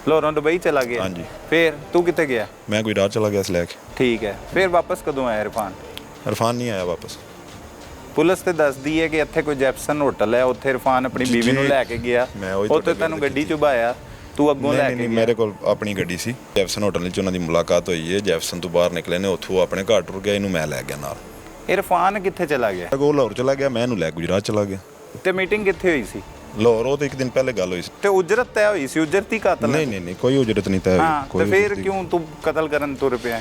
ਲਾਹੌਰੋਂ ਦੁਬਈ ਚਲਾ ਗਿਆ? ਹਾਂਜੀ। ਫਿਰ ਤੂੰ ਕਿੱਥੇ ਗਿਆ? ਮੈਂ ਗੁਜਰਾਤ ਚਲਾ ਗਿਆ ਸੀ ਲੈ ਕੇ। ਠੀਕ ਹੈ। ਫਿਰ ਵਾਪਸ ਕਦੋਂ ਆਇਆ ਇਰਫਾਨ? ਇਰਫਾਨ ਨਹੀਂ ਆਇਆ ਵਾਪਸ। ਪੁਲਿਸ ਤੇ ਦੱਸਦੀ ਹੈ ਕਿ ਇੱਥੇ ਕੋਈ ਜੈਪਸਨ ਹੋਟਲ ਹੈ, ਉੱਥੇ ਇਰਫਾਨ ਆਪਣੀ ਬੀਵੀ ਨੂੰ ਲੈ ਕੇ ਗਿਆ, ਮੈਂ ਉਹੀ ਉੱਥੇ ਤੈਨੂੰ ਗੱਡੀ ਚੁਬਾਇਆ, ਤੂੰ ਅੱਗੋਂ ਲੈ ਕੇ ਨਹੀਂ, ਗਿਆ। ਮੇਰੇ ਕੋਲ ਆਪਣੀ ਗੱਡੀ ਸੀ। ਜੈਫਸਨ ਹੋਟਲ ਵਿੱਚ ਉਹਨਾਂ ਦੀ ਮੁਲਾਕਾਤ ਹੋਈ ਹੈ। ਜੈਫਸਨ ਤੋਂ ਬਾਹਰ ਨਿਕਲੇ ਨੇ, ਉੱਥੋਂ ਆਪਣੇ ਘਰ ਟੁਰ ਗਿਆ, ਇਹਨੂੰ ਮੈਂ ਲੈ ਗਿਆ ਨਾਲ। ਇਰਫਾਨ ਕਿੱਥੇ ਚਲਾ ਗਿਆ? ਉਹ ਲਾਹੌਰ ਚਲਾ ਗਿਆ, ਮੈਂ ਇਹਨੂੰ ਲੈ ਗੁਜਰਾਤ ਚਲਾ ਗਿਆ। ਤੇ ਮੀਟਿੰਗ ਕਿੱਥੇ ਹੋਈ ਸੀ? ਲਾਹੌਰ, ਉਹ ਤਾਂ ਇੱਕ ਦਿਨ ਪਹਿਲੇ ਗੱਲ ਹੋਈ ਸੀ। ਤੇ ਉਜਰਤ ਤੈਅ ਹੋਈ ਸੀ, ਉਜਰਤੀ ਕਾਤਲ? ਨਹੀਂ, ਕੋਈ ਉਜਰਤ ਨਹੀਂ ਤੈਅ ਹਾਂ, ਹੋਈ, ਤੇ ਕੋਈ ਫਿਰ ਉਜਰਤ ਕਿਉਂ ਤੂੰ ਕਤਲ ਕਰਨ ਤੁਰ ਪਿਆ?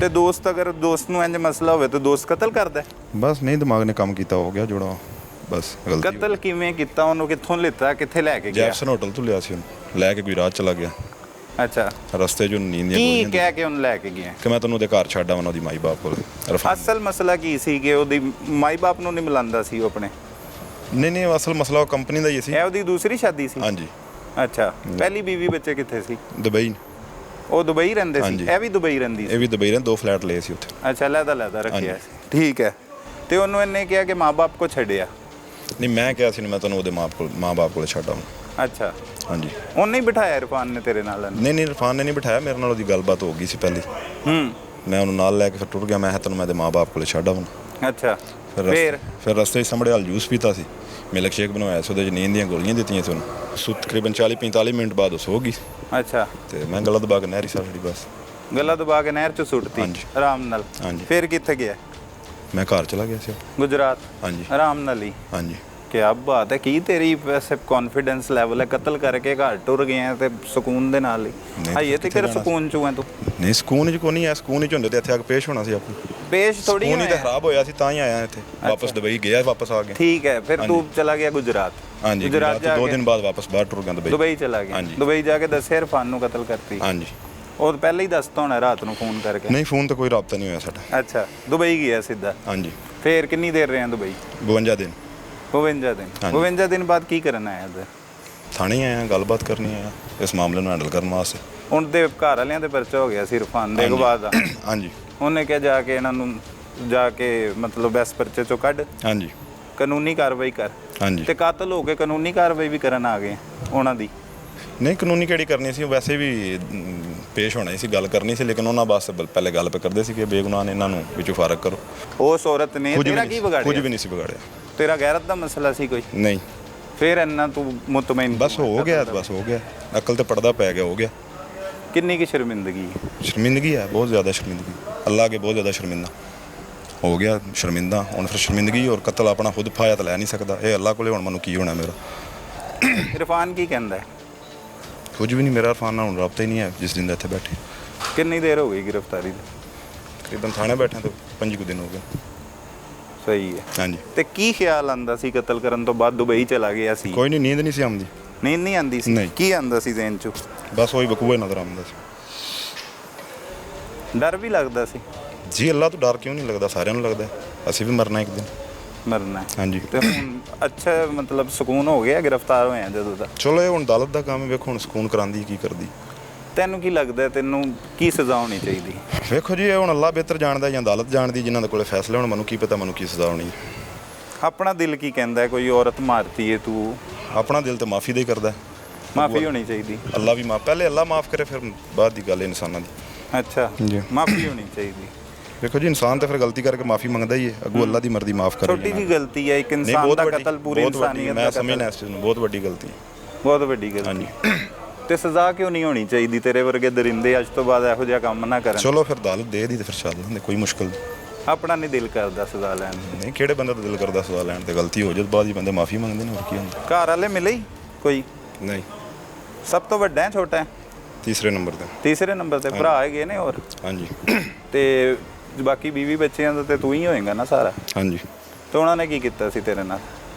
ਤੇ ਦੋਸਤ, ਅਗਰ ਦੋਸਤ ਨੂੰ ਇੰਜ ਮਸਲਾ ਹੋਵੇ ਤਾਂ ਦੋਸਤ ਕਤਲ ਕਰਦਾ? ਬਸ ਨਹੀਂ, ਦਿਮਾਗ ਨੇ ਕੰਮ ਕੀਤਾ, ਹੋ ਗਿਆ ਜੋੜਾ, ਬਸ ਗਲਤੀ ਹੋ ਕਤਲ ਕਿਵੇਂ ਕੀਤਾ? ਉਹਨੂੰ ਕਿੱਥੋਂ ਲਿੱਤਾ, ਕਿੱਥੇ ਲੈ ਕੇ ਗਈ। ਗਿਆ? ਜੈਫਸਨ ਹੋਟਲ ਤੋਂ ਲਿਆ ਸੀ ਉਹਨੂੰ, ਲੈ ਕੇ ਗੁਜਰਾਤ ਚਲਾ ਗਿਆ। ਅੱਛਾ, ਰਸਤੇ 'ਚ ਨੀਂਦ ਦੀਆਂ ਕੀ ਗੋਲੀਆਂ ਕਹਿ ਕੇ ਉਹਨੂੰ ਲੈ ਕੇ ਗਿਆ? ਕਿ ਮੈਂ ਤੈਨੂੰ ਉਹਦੇ ਘਰ ਛੱਡ ਆਵਾਂ, ਉਹਦੀ ਮਾਈ ਬਾਪ ਕੋਲ। ਇਰਫਾਨ ਅਸਲ ਮਸਲਾ ਕੀ ਸੀ ਕਿ ਉਹਦੀ ਮਾਈ ਬਾਪ ਨੂੰ ਨਹੀਂ ਮਿਲਾਉਂਦਾ ਸੀ ਉਹ ਆਪਣੇ? ਨਹੀਂ, ਅਸਲ ਮਸਲਾ ਉਹ ਕੰਪਨੀ ਦਾ ਹੀ ਸੀ। ਇਹ ਉਹਦੀ ਦੂਸਰੀ ਸ਼ਾਦੀ ਸੀ? ਹਾਂਜੀ। ਅੱਛਾ, ਪਹਿਲੀ ਬੀਵੀ ਬੱਚੇ ਕਿੱਥੇ ਸੀ? ਦੁਬਈ। ਉਹ ਦੁਬਈ ਰਹਿੰਦੇ ਸੀ? ਹਾਂਜੀ। ਇਹ ਵੀ ਦੁਬਈ ਰਹਿੰਦੀ ਸੀ? ਇਹ ਵੀ ਦੁਬਈ ਰਹਿੰਦੇ, 2 ਫਲੈਟ ਲਏ ਸੀ ਉੱਥੇ। ਅੱਛਾ, ਲੈਦਾ ਰੱਖਿਆ ਸੀ, ਠੀਕ ਹੈ। ਤੇ ਉਹਨੂੰ ਇਹਨੇ ਕਿਹਾ ਕਿ ਮਾਂ-ਬਾਪ ਕੋ ਛੱਡਿਆ? ਨਹੀਂ, ਮੈਂ ਕਿਹਾ ਸੀ ਮੈਂ ਤੁਹਾਨੂੰ ਉਹਦੇ ਮਾਂ-ਬਾਪ ਕੋਲ ਛੱਡ ਆਵਾਂ। ਅੱਛਾ, ਹਾਂਜੀ। ਉਹਨੇ ਹੀ ਬਿਠਾਇਆ ਇਰਫਾਨ ਨੇ ਤੇਰੇ ਨਾਲ ਇਹਨੂੰ? ਨਹੀਂ, ਇਰਫਾਨ ਨੇ ਨਹੀਂ ਬਿਠਾਇਆ, ਮੇਰੇ ਨਾਲ ਉਹਦੀ ਗੱਲਬਾਤ ਹੋ ਗਈ ਸੀ ਪਹਿਲੀ। ਮੈਂ ਉਹਨੂੰ ਨਾਲ ਲੈ ਕੇ ਫਿਰ ਟੁਰ ਗਿਆ। ਮੈਂ ਤੈਨੂੰ ਮੈਂ ਦੇ ਮਾਂ-ਬਾਪ ਕੋਲ ਛੱਡ ਆਵਾਂ। ਅੱਛਾ, ਫਿਰ ਰਸਤੇ 'ਚ ਸਾਹਮਣੇ ਵਾਲ ਜੂਸ ਪੀਤਾ ਸੀ, ਮਿਲਕ ਸ਼ੇਕ ਬਣਵਾਇਆ ਸੀ, ਉਹਦੇ 'ਚ ਨੀਂਦ ਦੀਆਂ ਗੋਲੀਆਂ ਦਿੱਤੀਆਂ ਸੀ ਉਹਨੂੰ। ਤਕਰੀਬਨ 40-45 ਮਿੰਟ ਬਾਅਦ ਉਹ ਸੋ ਗਈ। ਅੱਛਾ, ਤੇ ਮੈਂ ਗਲਾ ਦਬਾ ਕੇ ਨਹਿਰੀ ਸਾਡੀ ਬਸ ਗਲਾ ਦਬਾ ਕੇ ਨਹਿਰ 'ਚ ਸੁੱਟਤੀ ਆਰਾਮ ਨਾਲ? ਹਾਂਜੀ। ਫਿਰ ਕਿੱਥੇ ਗਿਆ? ਮੈਂ ਘਰ ਚਲਾ ਗਿਆ ਸੀ। ਗੁਜਰਾਤ? ਹਾਂਜੀ। ਆਰਾਮ ਨਾਲ ਹੀ? ਹਾਂਜੀ। ਕਿਆ ਬਾਤ ਹੈ। ਕੀ ਤੇਰੀ ਵੈਸੇ ਕੌਨਫੀਡੈਂਸ ਲੈਵਲ ਹੈ? ਕਤਲ ਕਰਕੇ ਘਰ ਟੁਰ ਗਏ ਆ ਤੇ ਸਕੂਨ ਦੇ ਨਾਲ ਹੀ? ਹਾਈਏ ਤੇ ਕਿਹੜਾ ਸਕੂਨ ਚੋਂ ਹੈ ਤੂੰ? ਨਹੀਂ, ਸਕੂਨ 'ਚ ਕੋਈ ਨਹੀਂ ਹੈ। ਸਕੂਨ 'ਚ ਹੁੰਦੇ ਤੇ ਇੱਥੇ ਆ ਕੇ ਪੇਸ਼ ਹੋਣਾ ਸੀ ਆਪਾਂ। ਪੇਸ਼ ਥੋੜੀ ਸਕੂਨ ਹੀ ਤਾਂ ਖਰਾਬ ਹੋਇਆ ਸੀ, ਤਾਂ ਹੀ ਆਇਆ ਇੱਥੇ ਵਾਪਸ। ਦੁਬਈ ਗਿਆ, ਵਾਪਸ ਆ ਗਿਆ। ਠੀਕ ਹੈ, ਫਿਰ ਤੂੰ ਚਲਾ ਗਿਆ ਗੁਜਰਾਤ? ਹਾਂਜੀ, ਗੁਜਰਾਤ 2 ਦਿਨ ਬਾਅਦ ਵਾਪਸ ਬਾਹਰ ਟੁਰ ਗਿਆ ਦੁਬਈ। ਦੁਬਈ ਚਲਾ ਗਿਆ? ਦੁਬਈ ਜਾ ਕੇ ਦੱਸਿਆ ਇਰਫਾਨ ਨੂੰ ਕਤਲ ਕਰਤੀ? ਹਾਂਜੀ। ਉਹ ਪਹਿਲਾਂ ਹੀ ਦੱਸਤਾ ਹੋਣਾ ਰਾਤ ਨੂੰ ਫੋਨ ਕਰਕੇ? ਨਹੀਂ, ਫੋਨ ਤੇ ਕੋਈ ਰਾਬਤਾ ਨਹੀਂ ਹੋਇਆ ਸਾਡਾ। ਅੱਛਾ, ਦੁਬਈ ਗਿਆ ਸਿੱਧਾ? ਹਾਂਜੀ। ਫਿਰ ਕਿੰਨੀ ਦੇਰ ਰਿਹਾ ਦੁਬਈ? 52 ਦਿਨ। 52 ਦਿਨ? 52 ਦਿਨ ਬਾਅਦ ਕੀ ਕਰਨ ਆਇਆ ਇੱਧਰ? ਥਾਣੇ ਆਇਆ, ਗੱਲਬਾਤ ਕਰਨੀ ਆਇਆ, ਇਸ ਮਾਮਲੇ ਨੂੰ ਹੈਂਡਲ ਕਰਨ ਵਾਸਤੇ। ਹੁਣ ਦੇ ਘਰ ਵਾਲਿਆਂ ਦੇ ਪਰਚਾ ਹੋ ਗਿਆ ਸੀ ਇਰਫਾਨ ਦੇ ਅਗਵਾ ਦਾ? ਹਾਂਜੀ। ਉਹਨੇ ਕਿਹਾ ਜਾ ਕੇ ਇਹਨਾਂ ਨੂੰ ਮਤਲਬ ਇਸ ਪਰਚੇ ਚੋਂ ਕੱਢ, ਹਾਂਜੀ, ਕਾਨੂੰਨੀ ਕਾਰਵਾਈ ਕਰ। ਹਾਂਜੀ। ਤੇ ਕਾਤਲ ਹੋ ਕੇ ਕਾਨੂੰਨੀ ਕਾਰਵਾਈ ਵੀ ਕਰਨ ਆ ਗਏ ਉਹਨਾਂ ਦੀ? ਨਹੀਂ, ਕਾਨੂੰਨੀ ਕਿਹੜੀ ਕਰਨੀ ਸੀ, ਵੈਸੇ ਵੀ ਪੇਸ਼ ਹੋਣਾ ਸੀ, ਗੱਲ ਕਰਨੀ ਸੀ, ਲੇਕਿਨ ਉਹਨਾਂ ਬਸ ਪਹਿਲੇ ਗੱਲ ਕਰਦੇ ਸੀ ਕਿ ਬੇਗੁਨਾਹ ਨੇ, ਇਹਨਾਂ ਨੂੰ ਵਿੱਚੋਂ ਫਾਰਗ ਕਰੋ। ਉਸ ਔਰਤ ਨੇ ਤੇਰਾ ਕੀ ਵਿਗਾੜਿਆ? ਕੁਝ ਵੀ ਨਹੀਂ ਸੀ ਵਿਗਾੜਿਆ। ਤੇਰਾ ਗੈਰਤ ਦਾ ਮਸਲਾ ਸੀ ਕੋਈ? ਨਹੀਂ। ਫਿਰ ਇੰਨਾ ਤੂੰ ਮੁਤਮਈਨ? ਬਸ ਹੋ ਗਿਆ, ਬਸ ਹੋ ਗਿਆ, ਅਕਲ ਤੇ ਪਰਦਾ ਪੈ ਗਿਆ, ਹੋ ਗਿਆ। ਕਿੰਨੀ ਕੀ ਸ਼ਰਮਿੰਦਗੀ? ਸ਼ਰਮਿੰਦਗੀ ਹੈ, ਬਹੁਤ ਜ਼ਿਆਦਾ ਸ਼ਰਮਿੰਦਗੀ, ਅੱਲਾ ਅੱਗੇ ਬਹੁਤ ਜ਼ਿਆਦਾ ਸ਼ਰਮਿੰਦਾ ਹੋ ਗਿਆ। ਸ਼ਰਮਿੰਦਾ ਹੁਣ ਫਿਰ ਸ਼ਰਮਿੰਦਗੀ ਔਰ ਕਤਲ ਆਪਣਾ ਖੁਦ ਫਾਇਆ ਤਾਂ ਲੈ ਨਹੀਂ ਸਕਦਾ। ਇਹ ਅੱਲਾ ਕੋਲੇ ਹੁਣ ਮੈਨੂੰ ਕੀ ਹੋਣਾ ਮੇਰਾ। ਇਰਫਾਨ ਕੀ ਕਹਿੰਦਾ ਹੈ? ਕੁਝ ਵੀ ਨਹੀਂ, ਮੇਰਾ ਇਰਫਾਨ ਨਾਲ ਹੁਣ ਰਾਬਤਾ ਹੀ ਨਹੀਂ ਹੈ ਜਿਸ ਦਿਨ ਦਾ ਇੱਥੇ ਬੈਠੇ। ਕਿੰਨੀ ਦੇਰ ਹੋ ਗਈ ਗ੍ਰਿਫਤਾਰੀ ਦੀ? ਤਕਰੀਬਨ ਥਾਣੇ ਬੈਠੇ ਤਾਂ 5 ਦਿਨ ਹੋ ਗਏ। ਸਹੀ ਹੈ। ਹਾਂਜੀ। ਤੇ ਕੀ ਖਿਆਲ ਆਂਦਾ ਸੀ ਕਤਲ ਕਰਨ ਤੋਂ ਬਾਅਦ? ਦੁਬਈ ਚਲਾ ਗਿਆ ਸੀ? ਕੋਈ ਨਹੀਂ, ਨੀਂਦ ਨਹੀਂ ਸੀ ਆਉਂਦੀ। ਨੀਂਦ ਨਹੀਂ ਆਂਦੀ ਸੀ? ਨਹੀਂ। ਕੀ ਆਂਦਾ ਸੀ ਜ਼ਹਿਨ 'ਚ? ਬਸ ਉਹੀ ਵਕੂਆ ਨਜ਼ਰ ਆਉਂਦਾ ਸੀ। ਡਰ ਵੀ ਲੱਗਦਾ ਸੀ? ਜੀ, ਅੱਲਾ ਤੋਂ ਡਰ ਕਿਉਂ ਨਹੀਂ ਲੱਗਦਾ? ਸਾਰਿਆਂ ਨੂੰ ਲੱਗਦਾ, ਅਸੀਂ ਵੀ ਮਰਨਾ ਇੱਕ ਦਿਨ। ਮਰਨਾ? ਹਾਂਜੀ। ਤੇ ਹੁਣ ਅੱਛਾ, ਮਤਲਬ ਸਕੂਨ ਹੋ ਗਿਆ ਗ੍ਰਿਫਤਾਰ ਹੋਇਆ ਜਦੋਂ ਦਾ? ਚਲੋ, ਇਹ ਹੁਣ ਅਦਾਲਤ ਦਾ ਕੰਮ ਹੈ, ਵੇਖੋ ਹੁਣ ਸਕੂਨ ਕਰਾਂਦੀ ਕੀ ਕਰਦੀ। ਤੈਨੂੰ ਕੀ ਲੱਗਦਾ, ਤੈਨੂੰ ਕੀ ਸਜ਼ਾ ਹੋਣੀ ਚਾਹੀਦੀ? ਵੇਖੋ ਜੀ, ਇਹ ਹੁਣ ਅੱਲਾ ਬਿਹਤਰ ਜਾਣਦਾ ਜਾਂ ਅਦਾਲਤ ਜਾਣਦੀ, ਜਿਨ੍ਹਾਂ ਦੇ ਕੋਲੇ ਫੈਸਲੇ ਹੁਣ ਮੈਨੂੰ ਕੀ ਪਤਾ ਮੈਨੂੰ ਕੀ ਸਜ਼ਾ ਹੋਣੀ। ਆਪਣਾ ਦਿਲ ਕੀ ਕਹਿੰਦਾ? ਕੋਈ ਔਰਤ ਮਾਰਤੀ ਏ ਤੂੰ? ਆਪਣਾ ਦਿਲ ਤਾਂ ਮਾਫੀ ਦਾ ਹੀ ਕਰਦਾ। ਮਾਫੀ ਹੋਣੀ ਚਾਹੀਦੀ? ਅੱਲਾ ਵੀ ਪਹਿਲੇ ਅੱਲਾ ਮਾਫ ਕਰੇ, ਫਿਰ ਬਾਅਦ ਦੀ ਗੱਲ ਹੈ ਇਨਸਾਨਾਂ ਦੀ। ਅੱਛਾ, ਜੀ। ਮਾਫੀ ਹੋਣੀ ਚਾਹੀਦੀ। ਦੇਖੋ ਜੀ, ਇਨਸਾਨ ਤਾਂ ਫਿਰ ਗਲਤੀ ਕਰਕੇ ਮਾਫੀ ਮੰਗਦਾ ਹੀ ਹੈ, ਅੱਗੋਂ ਅੱਲਾ ਦੀ ਮਰਜ਼ੀ ਮਾਫ ਕਰੇ। ਛੋਟੀ ਜੀ ਗਲਤੀ ਹੈ ਇੱਕ ਇਨਸਾਨ ਦਾ ਕਤਲ, ਪੂਰੀ ਇਨਸਾਨੀਅਤ ਦਾ ਮੈਂ ਕਤਲ। ਸਮਝਣਾ ਇਸ ਚੀਜ਼ ਨੂੰ ਬਹੁਤ ਵੱਡੀ ਗਲਤੀ ਹੈ। ਬਹੁਤ ਵੱਡੀ ਗਲਤੀ। ਹਾਂਜੀ। ਤੇ ਸਜ਼ਾ ਕਿਉਂ ਨਹੀਂ ਹੋਣੀ ਚਾਹੀਦੀ? ਤੇਰੇ ਵਰਗੇ ਦਰਿੰਦੇ ਅੱਜ ਤੋਂ ਬਾਅਦ ਇਹੋ ਜਿਹਾ ਕੰਮ ਨਾ ਕਰਨ। ਚਲੋ ਫਿਰ ਅਦਾਲਤ ਦੇ ਦੀ ਤੇ ਫਿਰ ਚੱਲ ਲੈਂਦੇ, ਕੋਈ ਮੁਸ਼ਕਲ ਨਹੀਂ। ਆਪਣਾ ਨਹੀਂ ਦਿਲ ਕਰਦਾ ਸਜ਼ਾ ਲੈਣ ਨੂੰ? ਨਹੀਂ, ਕਿਹੜੇ ਬੰਦੇ ਦਾ ਦਿਲ ਕਰਦਾ ਸਜ਼ਾ ਲੈਣ ਤੇ? ਗਲਤੀ ਹੋ ਜਾਏ ਬਾਅਦ ਹੀ ਬੰਦੇ ਮਾਫੀ ਮੰਗਦੇ ਨੇ, ਹੋਰ ਕੀ ਹੁੰਦਾ। ਘਰ ਵਾਲੇ ਮਿਲੇ ਹੀ ਕੋਈ? ਨਹੀਂ। ਸਭ ਤੋਂ ਵੱਡਾ ਹੈ ਛੋਟਾ ਹੈ? ਤੀਸਰੇ ਨੰਬਰ ਤੇ। ਤੀਸਰੇ ਨੰਬਰ ਤੇ ਭਰਾ ਹੈਗੇ ਨੇ ਹੋਰ? ਹਾਂਜੀ। ਤੇ ਬਾਕੀ ਬੀਵੀ ਬੱਚਿਆਂ ਦਾ ਤੇ ਤੂੰ ਹੀ ਹੋਏਗਾ ਨਾ ਸਾਰਾ? ਹਾਂਜੀ। ਤੇ ਉਹਨਾਂ ਨੇ ਕੀ ਕੀਤਾ ਸੀ ਤੇਰੇ ਨਾਲ?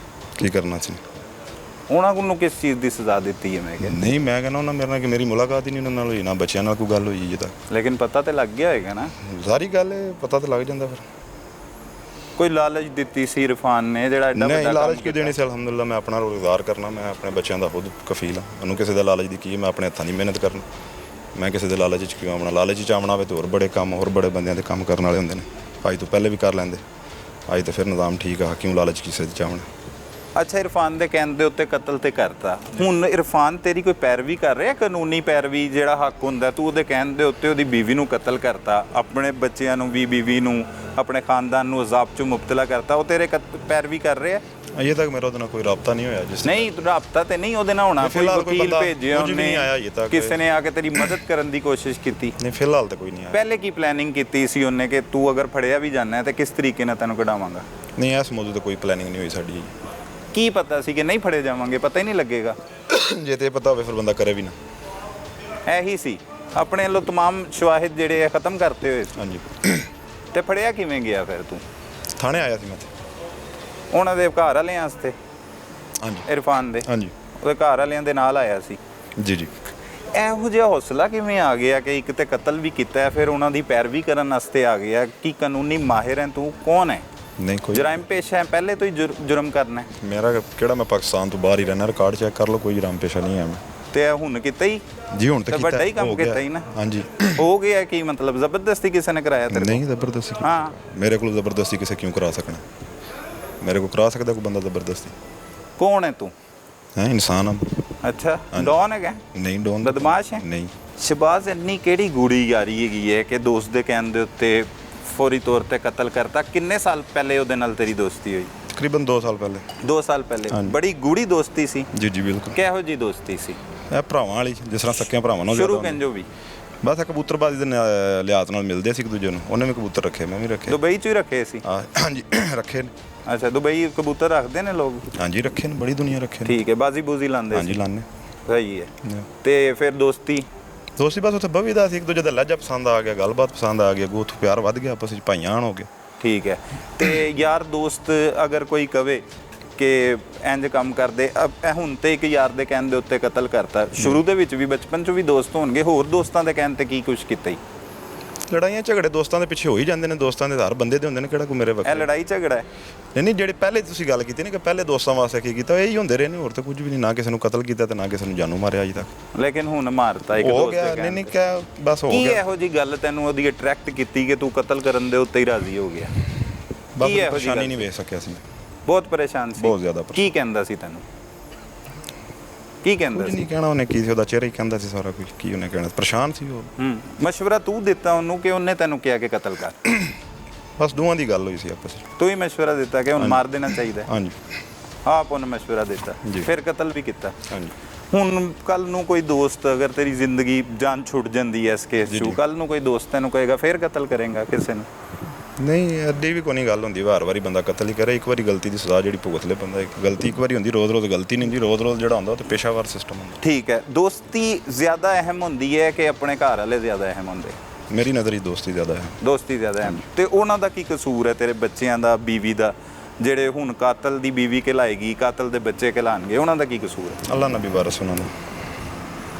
ਕੀ ਕਰਨਾ ਸੀ? ਉਹਨਾਂ ਨੂੰ ਕਿਸ ਚੀਜ਼ ਦੀ ਸਜ਼ਾ ਦਿੱਤੀ ਹੈ? ਮੈਂ ਕਿਹਾ ਨਹੀਂ, ਮੈਂ ਕਹਿੰਦਾ ਉਹਨਾਂ ਮੇਰੇ ਨਾਲ ਕਿ ਮੇਰੀ ਮੁਲਾਕਾਤ ਹੀ ਨਹੀਂ ਉਹਨਾਂ ਨਾਲ ਹੋਈ, ਨਾ ਬੱਚਿਆਂ ਨਾਲ ਕੋਈ ਗੱਲ ਹੋਈ ਜੇ ਤੱਕ। ਲੇਕਿਨ ਪਤਾ ਤੇ ਲੱਗ ਗਿਆ ਹੋਏਗਾ ਨਾ? ਸਾਰੀ ਗੱਲ ਪਤਾ ਤਾਂ ਲੱਗ ਜਾਂਦਾ ਫਿਰ। ਕੋਈ ਲਾਲਚ ਦਿੱਤੀ ਸੀ ਇਰਫਾਨ ਨੇ ਜਿਹੜਾ ਐਡਾ ਵੱਡਾ ਨਹੀਂ, ਕੰਮ ਲਾਲਚ ਕਿਉਂ ਦੇਣੀ ਸੀ? ਅਲਹਮਦੁਲਿਲਾ ਮੈਂ ਆਪਣਾ ਰੋਜ਼ਗਾਰ ਕਰਨਾ, ਮੈਂ ਆਪਣੇ ਬੱਚਿਆਂ ਦਾ ਖੁਦ ਕਫੀਲ ਹਾਂ। ਮੈਨੂੰ ਕਿਸੇ ਦਾ ਲਾਲਚ ਦੀ ਕੀ ਹੈ? ਮੈਂ ਆਪਣੇ ਹੱਥਾਂ ਦੀ ਮਿਹਨਤ ਕਰਨਾ, ਮੈਂ ਕਿਸੇ ਦੇ ਲਾਲਚ 'ਚ ਕਿਉਂ ਆਉਣਾ? ਲਾਲਚ 'ਚ ਆਉਣਾ ਹੋਵੇ ਤਾਂ ਹੋਰ ਬੜੇ ਕੰਮ, ਹੋਰ ਬੜੇ ਬੰਦਿਆਂ ਦੇ ਕੰਮ ਕਰਨ ਵਾਲੇ ਹੁੰਦੇ ਨੇ। ਅੱਜ ਤੋਂ ਪਹਿਲੇ ਵੀ ਕਰ ਲੈਂਦੇ। ਅੱਜ ਤਾਂ ਫਿਰ ਨਿਜ਼ਾਮ ਠੀਕ ਆ, ਕਿਉਂ ਲਾਲਚ ਕਿਸੇ 'ਚ ਆਉਣਾ? ਅੱਛਾ, ਇਰਫਾਨ ਦੇ ਕਹਿਣ ਦੇ ਉੱਤੇ ਕਤਲ ਤੇ ਕਰਤਾ। ਹੁਣ ਇਰਫਾਨ ਤੇਰੀ ਕੋਈ ਪੈਰਵੀ ਕਰ ਰਿਹਾ, ਕਾਨੂੰਨੀ ਪੈਰਵੀ ਜਿਹੜਾ ਹੱਕ ਹੁੰਦਾ? ਤੂੰ ਉਹਦੇ ਕਹਿਣ ਦੇ ਉੱਤੇ ਉਹਦੀ ਬੀਵੀ ਨੂੰ ਕਤਲ ਕਰਤਾ, ਆਪਣੇ ਬੱਚਿਆਂ ਨੂੰ ਵੀ, ਬੀਵੀ ਨੂੰ, ਆਪਣੇ ਖਾਨਦਾਨ ਨੂੰ ਅਜ਼ਾਬ 'ਚ ਮੁਬਤਲਾ ਕਰਤਾ, ਉਹ ਤੇਰੇ ਪੈਰਵੀ ਕਰ ਰਿਹਾ? ਅਜੇ ਤੱਕ ਮੇਰਾ ਉਹਦੇ ਨਾਲ ਕੋਈ ਰਾਬਤਾ ਨਹੀਂ ਹੋਇਆ। ਜਿਸ ਨਹੀਂ, ਰਾਬਤਾ ਤੇ ਨਹੀਂ ਉਹਦੇ ਨਾਲ ਹੋਣਾ, ਕੋਈ ਵਕੀਲ ਭੇਜਿਆ ਉਹਨੇ, ਕਿਸੇ ਨੇ ਆ ਕੇ ਤੇਰੀ ਮਦਦ ਕਰਨ ਦੀ ਕੋਸ਼ਿਸ਼ ਕੀਤੀ? ਨਹੀਂ, ਫਿਲਹਾਲ ਤਾਂ ਕੋਈ ਨਹੀਂ ਆਇਆ। ਪਹਿਲੇ ਕੀ ਪਲੈਨਿੰਗ ਕੀਤੀ ਸੀ ਉਹਨੇ ਕਿ ਤੂੰ ਅਗਰ ਫੜਿਆ ਵੀ ਜਾਣਾ ਤੇ ਕਿਸ ਤਰੀਕੇ ਨਾਲ ਤੈਨੂੰ ਕਢਾਵਾਂਗਾ? ਨਹੀਂ, ਇਸ ਮੌਜੂਦ ਕੋਈ ਪਲੈਨਿੰਗ ਨਹੀਂ ਹੋਈ ਸਾਡੀ। ਕੀ ਪਤਾ ਸੀ ਕਿ ਨਹੀਂ ਫੜੇ ਜਾਵਾਂਗੇ? ਪਤਾ ਹੀ ਨਹੀਂ ਲੱਗੇਗਾ। ਜੇ ਤੇ ਪਤਾ ਹੋਵੇ ਫਿਰ ਬੰਦਾ ਕਰੇ ਵੀ ਨਾ। ਇਹੀ ਸੀ ਆਪਣੇ ਵੱਲੋਂ ਤਮਾਮ ਸ਼ਵਾਹਿਦ ਜਿਹੜੇ ਆ ਖਤਮ ਕਰਤੇ ਹੋਏ ਸੀ। ਹਾਂਜੀ। ਤੇ ਫੜਿਆ ਕਿਵੇਂ ਗਿਆ ਫਿਰ ਤੂੰ? ਥਾਣੇ ਆਇਆ ਸੀ ਮੈਂ ਤੇ। ਉਹਨਾਂ ਦੇ ਘਰ ਵਾਲਿਆਂ ਵਾਸਤੇ? ਹਾਂਜੀ। ਇਰਫਾਨ ਦੇ? ਹਾਂਜੀ। ਉਹਦੇ ਘਰ ਵਾਲਿਆਂ ਦੇ ਨਾਲ ਆਇਆ ਸੀ? ਜੀ ਜੀ। ਇਹੋ ਜਿਹਾ ਹੌਸਲਾ ਕਿਵੇਂ ਆ ਗਿਆ ਕਿ ਇੱਕ ਤੇ ਕਤਲ ਵੀ ਕੀਤਾ ਹੈ, ਫਿਰ ਉਹਨਾਂ ਦੀ ਪੈਰਵੀ ਕਰਨ ਵਾਸਤੇ ਆ ਗਿਆ? ਕੀ ਕਾਨੂੰਨੀ ਮਾਹਿਰ ਹੈ ਤੂੰ? ਕੌਣ ਹੈ? ਨਹੀਂ, ਕੋਈ ਜਰਾਇਮ ਪੇਸ਼ਾ ਹੈ, ਪਹਿਲੇ ਤੋਂ ਹੀ ਜੁਰਮ ਕਰਨਾ ਹੈ? ਮੇਰਾ ਕਿਹੜਾ, ਮੈਂ ਪਾਕਿਸਤਾਨ ਤੋਂ ਬਾਹਰ ਹੀ ਰਹਿਣਾ, ਰਿਕਾਰਡ ਚੈੱਕ ਕਰ ਲਓ, ਕੋਈ ਜਰਾਮ ਪੇਸ਼ਾ ਨਹੀਂ ਹੈ ਮੈਂ। ਤੇ ਹੁਣ ਕੀਤਾ ਹੀ? ਜੀ ਹੁਣ ਤਾਂ ਵੱਡਾ ਹੀ ਕੰਮ ਕੀਤਾ ਹੀ ਨਾ। ਹਾਂਜੀ। ਹੋ ਗਿਆ ਕੀ ਮਤਲਬ? ਜ਼ਬਰਦਸਤੀ ਕਿਸੇ ਨੇ ਕਰਾਇਆ ਤੇਰੇ? ਨਹੀਂ, ਜ਼ਬਰਦਸਤੀ। ਹਾਂ। ਮੇਰੇ ਕੋਲ ਜ਼ਬਰਦਸਤੀ ਕਿਸੇ ਕਿਉਂ ਕਰਾ ਸਕਣਾ? ਮੇਰੇ ਕੋਲ ਕਰਾ ਸਕਦਾ ਕੋਈ ਬੰਦਾ ਜ਼ਬਰਦਸਤੀ? ਕੌਣ ਹੈ ਤੂੰ? ਹੈ ਇਨਸਾਨ ਆ। ਅੱਛਾ, ਡੌਨ ਹੈਗਾ? ਨਹੀਂ, ਡੋਨ ਬਦਮਾਸ਼ ਹੈ? ਨਹੀਂ। ਸ਼ਬਾਜ਼, ਇੰਨੀ ਕਿਹੜੀ ਗੂੜੀ ਯਾਰੀ ਹੈਗੀ ਹੈ ਕਿ ਦੋਸਤ ਦੇ ਕਹਿਣ ਦੇ ਉੱਤੇ ਫੌਰੀ ਤੌਰ ਤੇ ਕਤਲ ਕਰਤਾ? ਕਿੰਨੇ ਸਾਲ ਪਹਿਲੇ ਉਹਦੇ ਨਾਲ ਤੇਰੀ ਦੋਸਤੀ ਹੋਈ? ਤਕਰੀਬਨ 2 ਸਾਲ ਪਹਿਲੇ। 2 ਸਾਲ ਪਹਿਲੇ? ਬੜੀ ਗੂੜੀ ਦੋਸਤੀ ਸੀ? ਜੀ ਜੀ, ਬਿਲਕੁਲ। ਕਿਹੋ ਜੀ ਦੋਸਤੀ ਸੀ? ਇਹ ਭਰਾਵਾਂ ਵਾਲੀ, ਜਿਸ ਤਰ੍ਹਾਂ ਸੱਕਿਆਂ ਭਰਾਵਾਂ ਨਾਲ। ਸ਼ੁਰੂ ਕਿੰਜੋ ਵੀ? ਬਸ ਕਬੂਤਰਬਾਜ਼ੀ ਦੇ ਲਿਹਾਜ਼ ਨਾਲ ਮਿਲਦੇ ਸੀ ਇੱਕ ਦੂਜੇ ਨੂੰ। ਉਹਨੇ ਵੀ ਕਬੂਤਰ ਰੱਖੇ, ਮੈਂ ਵੀ ਰੱਖੇ। ਦੁਬਈ 'ਚ ਹੀ ਰੱਖੇ ਸੀ? ਹਾਂਜੀ, ਰੱਖੇ ਨੇ। ਅੱਛਾ, ਦੁਬਈ ਕਬੂਤਰ ਰੱਖਦੇ ਨੇ ਲੋਕ? ਹਾਂਜੀ, ਰੱਖੇ ਨੇ, ਬੜੀ ਦੁਨੀਆ ਰੱਖੇ ਨੇ। ਠੀਕ ਹੈ, ਬਾਜ਼ੀ ਬੂਜ਼ੀ ਲਾਉਂਦੇ? ਹਾਂਜੀ, ਲਾਣੇ। ਸਹੀ ਹੈ। ਤੇ ਫਿਰ ਦੋਸਤੀ ਬਸ ਉੱਥੇ ਬਵੀਦਾ ਸੀ, ਇੱਕ ਦੂਜੇ ਦਾ ਲਹਿਜਾ ਪਸੰਦ ਆ ਗਿਆ, ਗੱਲਬਾਤ ਪਸੰਦ ਆ ਗਈ, ਉੱਥੋਂ ਪਿਆਰ ਵੱਧ ਗਿਆ, ਆਪਸ ਵਿੱਚ ਭਾਈਆਂ ਹੋ ਗਏ। ਠੀਕ ਹੈ। ਤੇ ਯਾਰ ਦੋਸਤ ਅਗਰ ਕੋਈ ਕਵੇ ਕਿ ਇੰਜ ਕੰਮ ਕਰਦੇ, ਇਹ ਹੁਣ ਤੇ ਇੱਕ ਯਾਰ ਦੇ ਕਹਿਣ ਦੇ ਉੱਤੇ ਕਤਲ ਕਰਤਾ, ਸ਼ੁਰੂ ਦੇ ਵਿੱਚ ਵੀ ਬਚਪਨ 'ਚ ਵੀ ਦੋਸਤ ਹੋਣਗੇ, ਹੋਰ ਦੋਸਤਾਂ ਦੇ ਕਹਿਣ ਤੇ ਕੀ ਕੁਛ ਕੀਤਾ ਹੀ? ਲੜਾਈਆਂ ਝਗੜੇ ਦੋਸਤਾਂ ਦੇ ਪਿੱਛੇ ਹੋ ਹੀ ਜਾਂਦੇ ਨੇ, ਦੋਸਤਾਂ ਦੇ ਹਰ ਬੰਦੇ ਦੇ ਹੁੰਦੇ ਨੇ, ਕਿਹੜਾ ਕੋਈ ਮੇਰੇ ਵਕਤ। ਇਹ ਲੜਾਈ ਝਗੜਾ ਹੈ? ਨਹੀਂ, ਜਿਹੜੇ ਪਹਿਲੇ ਤੁਸੀਂ ਗੱਲ ਕੀਤੀ ਨਾ ਕਿ ਪਹਿਲੇ ਦੋਸਤਾਂ ਵਾਸਤੇ ਕੀ ਕੀਤਾ, ਇਹੀ ਹੁੰਦੇ ਰਹੇ ਨੇ, ਹੋਰ ਤਾਂ ਕੁਝ ਵੀ ਨਹੀਂ। ਨਾ ਕਿਸੇ ਨੂੰ ਕਤਲ ਕੀਤਾ ਤੇ ਨਾ ਕਿਸੇ ਨੂੰ ਜਾਨੋਂ ਮਾਰਿਆ ਅਜੇ ਤੱਕ। ਲੇਕਿਨ ਹੁਣ ਮਾਰਤਾ ਇੱਕ ਹੋ ਦੋਸਤ ਗਿਆ। ਦੇ ਨਹੀਂ ਨਹੀਂ, ਕਹਿਣ ਕਿਆ ਬਸ ਹੋ ਕੀ ਗਿਆ। ਇਹੋ ਜੀ ਗੱਲ ਤੈਨੂੰ ਉਹਦੀ ਅਟਰੈਕਟ ਕੀਤੀ ਕਿ ਤੂੰ ਕਤਲ ਕਰਨ ਦੇ ਉੱਤੇ ਹੀ ਰਾਜ਼ੀ ਹੋ ਗਿਆ? ਬਸ ਕੀ ਇਹੋ ਜਿਹੀ ਪਰੇਸ਼ਾਨੀ ਗੱਲ? ਨਹੀਂ ਵੇਖ ਸਕਿਆ ਸੀ। ਬਹੁਤ ਪਰੇਸ਼ਾਨ ਸੀ? ਬਹੁਤ ਜ਼ਿਆਦਾ ਕੀ ਕਹਿੰਦਾ ਸੀ ਤੈਨੂੰ? ਕੀ ਕਹਿੰਦਾ ਕੁਝ ਸੀ? ਨਹੀਂ ਕਹਿਣਾ ਉਹਨੇ, ਕੀ ਸੀ, ਉਹਦਾ ਚਿਹਰਾ ਹੀ ਕਹਿੰਦਾ ਸੀ ਸਾਰਾ ਕੁਝ। ਕੀ ਉਹਨੇ ਕਹਿਣਾ, ਪਰੇਸ਼ਾਨ ਸੀ ਉਹ। ਮਸ਼ਵਰਾ ਤੂੰ ਦਿੱਤਾ ਉਹਨੂੰ ਕਿ ਉਹਨੇ ਤੈਨੂੰ ਕਿਹਾ ਕਿ ਕਤਲ ਕਰ? ਬਸ ਦੋਵਾਂ ਦੀ ਗੱਲ ਹੋਈ ਸੀ ਆਪਸ ਵਿੱਚ। ਤੂੰ ਹੀ ਮਸ਼ਵਰਾ ਦਿੱਤਾ ਕਿ ਹੁਣ ਮਾਰ ਦੇਣਾ ਚਾਹੀਦਾ? ਹਾਂਜੀ। ਆਪ ਉਹਨੇ ਮਸ਼ਵਰਾ ਦਿੱਤਾ, ਫਿਰ ਕਤਲ ਵੀ ਕੀਤਾ? ਹਾਂਜੀ। ਹੁਣ ਕੱਲ ਨੂੰ ਕੋਈ ਦੋਸਤ, ਅਗਰ ਤੇਰੀ ਜ਼ਿੰਦਗੀ ਜਾਨ ਛੁੱਟ ਜਾਂਦੀ ਹੈ ਇਸ ਕੇਸ 'ਚੋਂ, ਕੱਲ ਨੂੰ ਕੋਈ ਦੋਸਤ ਤੈਨੂੰ ਕਹੇਗਾ ਫਿਰ ਕਤਲ ਕਰੇਗਾ ਕਿਸੇ ਨੂੰ? ਨਹੀਂ, ਐਡੀ ਵੀ ਕੋਈ ਨਹੀਂ ਗੱਲ ਹੁੰਦੀ, ਵਾਰ ਵਾਰੀ ਬੰਦਾ ਕਤਲ ਹੀ ਕਰੇ। ਇੱਕ ਵਾਰੀ ਗਲਤੀ ਦੀ ਸਜ਼ਾ ਜਿਹੜੀ ਭੁਗਤ ਲੈ ਬੰਦਾ। ਇੱਕ ਗਲਤੀ ਇੱਕ ਵਾਰੀ ਹੁੰਦੀ, ਰੋਜ਼ ਗਲਤੀ ਨਹੀਂ ਹੁੰਦੀ। ਰੋਜ਼ ਜਿਹੜਾ ਹੁੰਦਾ ਉਹ ਤੇ ਪੇਸ਼ਾਵਰ ਸਿਸਟਮ ਹੁੰਦਾ। ਠੀਕ ਹੈ। ਦੋਸਤੀ ਜ਼ਿਆਦਾ ਅਹਿਮ ਹੁੰਦੀ ਹੈ ਕਿ ਆਪਣੇ ਘਰ ਵਾਲੇ ਜ਼ਿਆਦਾ ਅਹਿਮ ਹੁੰਦੇ? ਮੇਰੀ ਨਜ਼ਰ 'ਚ ਦੋਸਤੀ ਜ਼ਿਆਦਾ ਹੈ। ਦੋਸਤੀ ਜ਼ਿਆਦਾ ਅਹਿਮ। ਤੇ ਉਹਨਾਂ ਦਾ ਕੀ ਕਸੂਰ ਹੈ, ਤੇਰੇ ਬੱਚਿਆਂ ਦਾ, ਬੀਵੀ ਦਾ, ਜਿਹੜੇ ਹੁਣ ਕਾਤਲ ਦੀ ਬੀਵੀ ਕਹਿਲਾਏਗੀ, ਕਾਤਲ ਦੇ ਬੱਚੇ ਕਹਿਲਾਣਗੇ, ਉਹਨਾਂ ਦਾ ਕੀ ਕਸੂਰ ਹੈ? ਅੱਲਾ ਨਬੀ ਵਾਰਸ ਉਹਨਾਂ ਦਾ।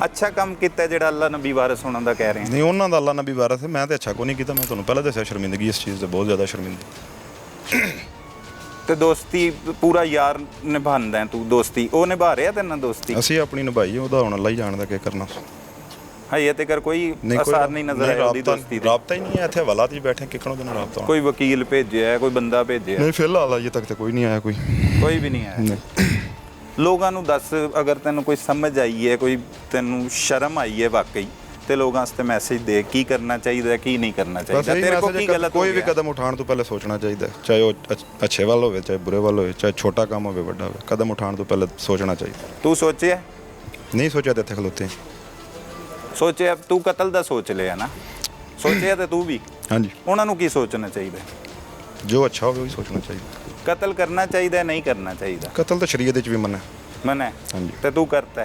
ਅੱਛਾ ਕੰਮ ਕੀਤਾ ਜਿਹੜਾ ਅੱਲਾ ਨਬੀ ਵਾਰਸ ਉਹਨਾਂ ਦਾ ਕਹਿ ਰਹੇ? ਨਹੀਂ, ਉਹਨਾਂ ਦਾ ਅੱਲਾ ਨਬੀ ਵਾਰਸ ਹੈ। ਮੈਂ ਤਾਂ ਅੱਛਾ ਕੋਈ ਨਹੀਂ ਕੀਤਾ। ਮੈਂ ਤੁਹਾਨੂੰ ਪਹਿਲਾਂ ਦੱਸਿਆ, ਸ਼ਰਮਿੰਦਗੀ ਇਸ ਚੀਜ਼ ਤੇ ਬਹੁਤ ਜ਼ਿਆਦਾ ਸ਼ਰਮਿੰਦਾ। ਤੇ ਦੋਸਤੀ ਪੂਰਾ ਯਾਰ ਨਿਭਾਉਂਦਾ ਹੈ ਤੂੰ? ਦੋਸਤੀ ਉਹ ਨਿਭਾ ਰਿਹਾ ਤੇਰੇ ਨਾਲ ਦੋਸਤੀ? ਅਸੀਂ ਆਪਣੀ ਨਿਭਾਈ, ਉਹਦਾ ਹੁਣ ਅੱਲਾ ਹੀ ਜਾਣਦਾ ਕੀ ਕਰਨਾ। ਹਜੇ ਤੱਕ ਕੋਈ ਅਸਰ ਨਹੀਂ ਨਜ਼ਰ ਆਇਆ ਉਹਦੀ ਦੋਸਤੀ ਦਾ? ਰਾਬਤਾ ਹੀ ਨਹੀਂ ਹੈ। ਇੱਥੇ ਹਵਾਲਾਤ 'ਚ ਬੈਠੇ ਕਿੱਕਣੋਂ ਦੇ ਨਾਲ ਰਾਬਤਾ? ਕੋਈ ਵਕੀਲ ਭੇਜਿਆ, ਕੋਈ ਬੰਦਾ ਭੇਜਿਆ? ਨਹੀਂ, ਫਿਲਹਾਲ ਅਜੇ ਤੱਕ ਤਾਂ ਕੋਈ ਨਹੀਂ ਆਇਆ। ਕੋਈ ਵੀ ਨਹੀਂ ਆਇਆ? ਲੋਕਾਂ ਨੂੰ ਦੱਸ, ਅਗਰ ਤੈਨੂੰ ਕੋਈ ਸਮਝ ਆਈ ਹੈ, ਕੋਈ ਤੈਨੂੰ ਸ਼ਰਮ ਆਈ ਹੈ ਵਾਕਈ, ਤੇ ਲੋਕਾਂ ਵਾਸਤੇ ਮੈਸੇਜ ਦੇ ਕੀ ਕਰਨਾ ਚਾਹੀਦਾ, ਕੀ ਨਹੀਂ ਕਰਨਾ ਚਾਹੀਦਾ? ਤੇਰੇ ਕੋਲ ਕੀ ਗਲਤ? ਕੋਈ ਵੀ ਕਦਮ ਉਠਾਉਣ ਤੋਂ ਪਹਿਲੇ ਸੋਚਣਾ ਚਾਹੀਦਾ, ਚਾਹੇ ਉਹ ਅੱਛੇ ਵੱਲ ਹੋਵੇ, ਚਾਹੇ ਬੁਰੇ ਵੱਲ ਹੋਵੇ, ਚਾਹੇ ਛੋਟਾ ਕੰਮ ਹੋਵੇ, ਵੱਡਾ ਹੋਵੇ। ਕਦਮ ਉਠਾਉਣ ਤੋਂ ਪਹਿਲੇ ਸੋਚਣਾ ਚਾਹੀਦਾ। ਤੂੰ ਸੋਚਿਆ? ਨਹੀਂ ਸੋਚਿਆ ਤੇ ਇੱਥੇ ਖਲੋਤੇ। ਸੋਚਿਆ? ਤੂੰ ਕਤਲ ਦਾ ਸੋਚ ਲਿਆ ਨਾ? ਸੋਚਿਆ ਤੇ ਤੂੰ ਵੀ? ਹਾਂਜੀ। ਉਹਨਾਂ ਨੂੰ ਕੀ ਸੋਚਣਾ ਚਾਹੀਦਾ? ਜੋ ਅੱਛਾ ਹੋਵੇ ਉਹ ਹੀ ਸੋਚਣਾ ਚਾਹੀਦਾ। ਕਤਲ ਕਰਨਾ ਚਾਹੀਦਾ, ਨਹੀਂ ਕਰਨਾ ਚਾਹੀਦਾ? ਕਤਲ ਤਾਂ ਸ਼ਰੀਅਤ ਵਿੱਚ ਵੀ ਮਨਾ ਹੈ। ਮਨਾ ਹੈ? ਹਾਂਜੀ। ਤੇ ਤੂੰ ਕਰਤਾ?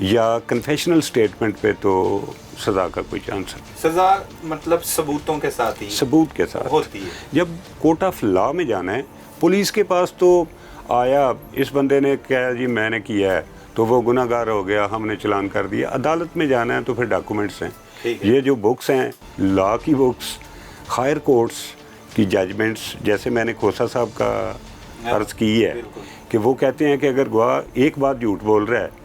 یا کنفیشنل اسٹیٹمنٹ پہ تو سزا کا کوئی چانس ہے. سزا مطلب ثبوتوں کے ساتھ ہی ثبوت کے ساتھ ہوتی ہے. جب کورٹ آف لا میں جانا ہے, پولیس کے پاس تو آیا اس بندے نے کہا جی میں نے کیا ہے تو وہ گناہ گار ہو گیا, ہم نے چلان کر دیا. عدالت میں جانا ہے تو پھر ڈاکومنٹس ہیں. یہ جو بکس ہیں لا کی بکس, ہائر کورٹس کی ججمنٹس, جیسے میں نے کھوسا صاحب کا عرض کی ہے کہ وہ کہتے ہیں کہ اگر گواہ ایک بات جھوٹ بول رہا ہے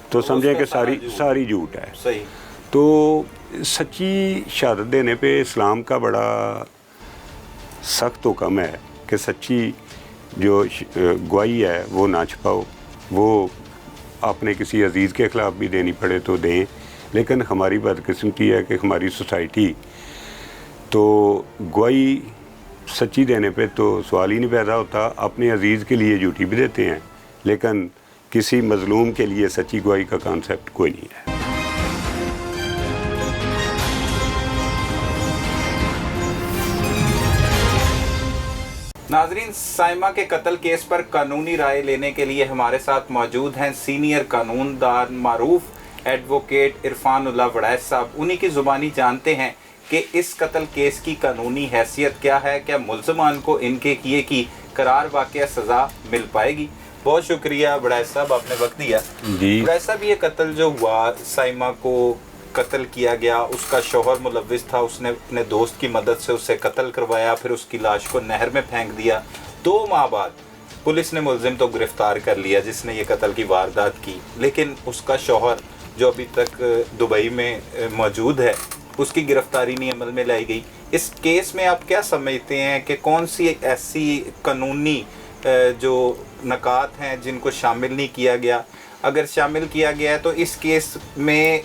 تو سمجھے کہ ساری جھوٹ ہے. صحیح. تو سچی شہادت دینے پہ اسلام کا بڑا سخت حکم ہے کہ سچی جو گواہی ہے وہ نہ چھپاؤ. وہ آپ نے کسی عزیز کے خلاف بھی دینی پڑے تو دیں, لیکن ہماری بدقسمتی ہے کہ ہماری سوسائٹی تو گواہی سچی دینے پہ تو سوال ہی نہیں پیدا ہوتا. اپنے عزیز کے لیے جھوٹی بھی دیتے ہیں, لیکن کسی مظلوم کے لیے سچی گواہی کا کانسیپٹ کوئی نہیں ہے. ناظرین, سائمہ کے قتل کیس پر قانونی رائے لینے کے لیے ہمارے ساتھ موجود ہیں سینئر قانون دان معروف ایڈوکیٹ عرفان اللہ وڑیچ صاحب. انہی کی زبانی جانتے ہیں کہ اس قتل کیس کی قانونی حیثیت کیا ہے, کیا ملزمان کو ان کے کیے کی قرار واقعہ سزا مل پائے گی. بہت شکریہ وڑیچ صاحب, آپ نے وقت دیا. جی وڑیچ صاحب, یہ قتل جو ہوا, سائمہ کو قتل کیا گیا, اس کا شوہر ملوث تھا, اس نے اپنے دوست کی مدد سے اسے قتل کروایا, پھر اس کی لاش کو نہر میں پھینک دیا. 2 ماہ بعد پولیس نے ملزم تو گرفتار کر لیا جس نے یہ قتل کی واردات کی, لیکن اس کا شوہر جو ابھی تک دبئی میں موجود ہے, اس کی گرفتاری نہیں عمل میں لائی گئی. اس کیس میں آپ کیا سمجھتے ہیں کہ کون سی ایسی قانونی جو نکات ہیں جن کو شامل نہیں کیا گیا؟ اگر شامل کیا گیا ہے تو اس کیس میں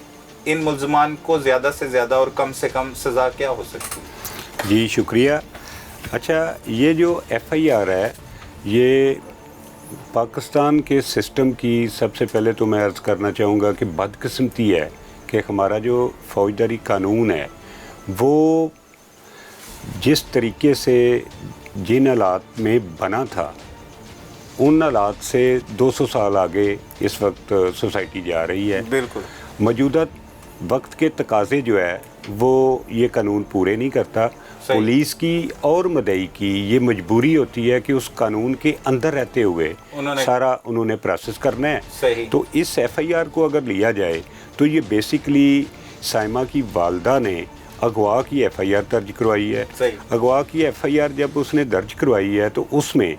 ان ملزمان کو زیادہ سے زیادہ اور کم سے کم سزا کیا ہو سکتی ہے؟ جی شکریہ. اچھا, یہ جو ایف آئی آر ہے یہ پاکستان کے سسٹم کی سب سے پہلے تو میں عرض کرنا چاہوں گا کہ بدقسمتی ہے کہ ہمارا جو فوجداری قانون ہے وہ جس طریقے سے جن حالات میں بنا تھا ان حالات سے 200 سال آگے اس وقت سوسائٹی جا رہی ہے. بالکل. موجودہ وقت کے تقاضے جو ہے وہ یہ قانون پورے نہیں کرتا. پولیس کی اور مدعی کی یہ مجبوری ہوتی ہے کہ اس قانون کے اندر رہتے ہوئے سارا انہوں نے پروسیس کرنا ہے. صحیح. تو اس ایف آئی آر کو اگر لیا جائے تو یہ بیسیکلی سائمہ کی والدہ نے اغوا کی ایف آئی آر درج کروائی ہے. اغوا کی ایف آئی آر جب اس نے درج کروائی ہے تو اس میں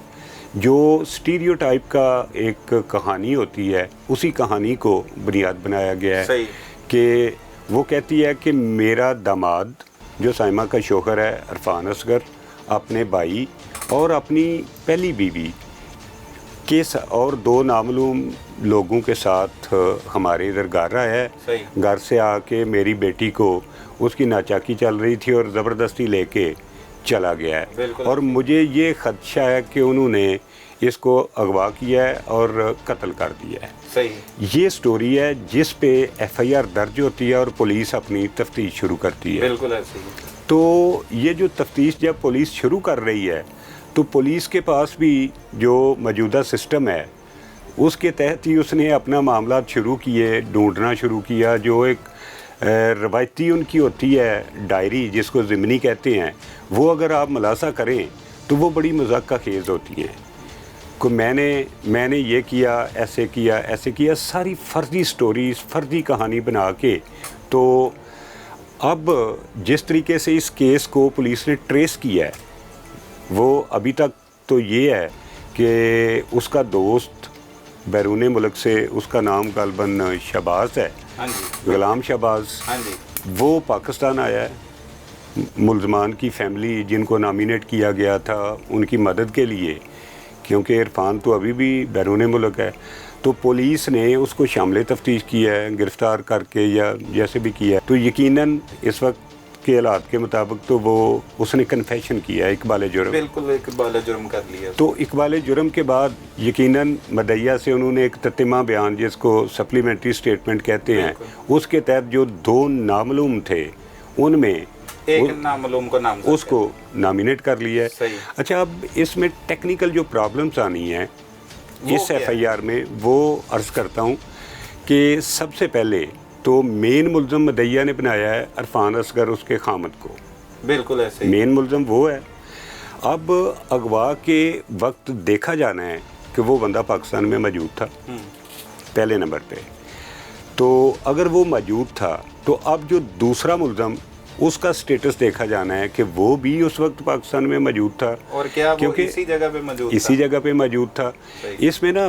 جو سٹیریو ٹائپ کا ایک کہانی ہوتی ہے اسی کہانی کو بنیاد بنایا گیا ہے کہ وہ کہتی ہے کہ میرا داماد جو سائمہ کا شوہر ہے عرفان اصغر اپنے بھائی اور اپنی پہلی بیوی کے اور 2 نامعلوم لوگوں کے ساتھ ہمارے ادھر گھر رہا ہے. گھر سے آ کے میری بیٹی کو اس کی ناچاکی چل رہی تھی اور زبردستی لے کے چلا گیا ہے, اور مجھے یہ خدشہ ہے کہ انہوں نے اس کو اغوا کیا ہے اور قتل کر دیا ہے. صحیح. یہ سٹوری ہے جس پہ ایف آئی آر درج ہوتی ہے اور پولیس اپنی تفتیش شروع کرتی ہے. بالکل ایسے ہی. تو یہ جو تفتیش جب پولیس شروع کر رہی ہے تو پولیس کے پاس بھی جو موجودہ سسٹم ہے اس کے تحت ہی اس نے اپنا معاملات شروع کیے, ڈھونڈنا شروع کیا. جو ایک روایتی ان کی ہوتی ہے ڈائری جس کو ضمنی کہتے ہیں, وہ اگر آپ ملاحظہ کریں تو وہ بڑی مذاقہ خیز ہوتی ہیں کہ میں نے یہ کیا, ایسے کیا, ساری فرضی سٹوریز, فرضی کہانی بنا کے. تو اب جس طریقے سے اس کیس کو پولیس نے ٹریس کیا ہے وہ ابھی تک تو یہ ہے کہ اس کا دوست بیرون ملک سے, اس کا نام غالباً شہباز ہے, غلام شہباز, وہ پاکستان آیا ہے. ملزمان کی فیملی جن کو نامینیٹ کیا گیا تھا ان کی مدد کے لیے, کیونکہ عرفان تو ابھی بھی بیرون ملک ہے, تو پولیس نے اس کو شامل تفتیش کیا ہے گرفتار کر کے یا جیسے بھی کیا ہے. تو یقیناً اس وقت کے حالات کے مطابق تو وہ اس نے کنفیشن کیا ہے اقبال جرم. بالکل اقبال جرم کر لیا. تو اقبال جرم کے بعد یقیناً مدعیہ سے انہوں نے ایک تتمہ بیان جس کو سپلیمنٹری سٹیٹمنٹ کہتے ہیں, اس کے تحت جو 2 نامعلوم تھے ان میں ایک نامعلوم کو نامزد اس کو نامینیٹ کر لیا ہے. صحیح. اچھا, اب اس میں ٹیکنیکل جو پرابلمس آنی ہیں اس ایف آئی آر میں وہ عرض کرتا ہوں کہ سب سے پہلے تو مین ملزم مدعیہ نے بنایا ہے عرفان اصغر اس کے خامد کو. بالکل ایسے مین ملزم وہ ہے. اب اغوا کے وقت دیکھا جانا ہے کہ وہ بندہ پاکستان میں موجود تھا پہلے نمبر پہ. تو اگر وہ موجود تھا تو اب جو دوسرا ملزم اس کا سٹیٹس دیکھا جانا ہے کہ وہ بھی اس وقت پاکستان میں موجود تھا اور کیا وہ کیونکہ اسی جگہ پہ موجود تھا. اسی جگہ پہ موجود تھا. اس میں نا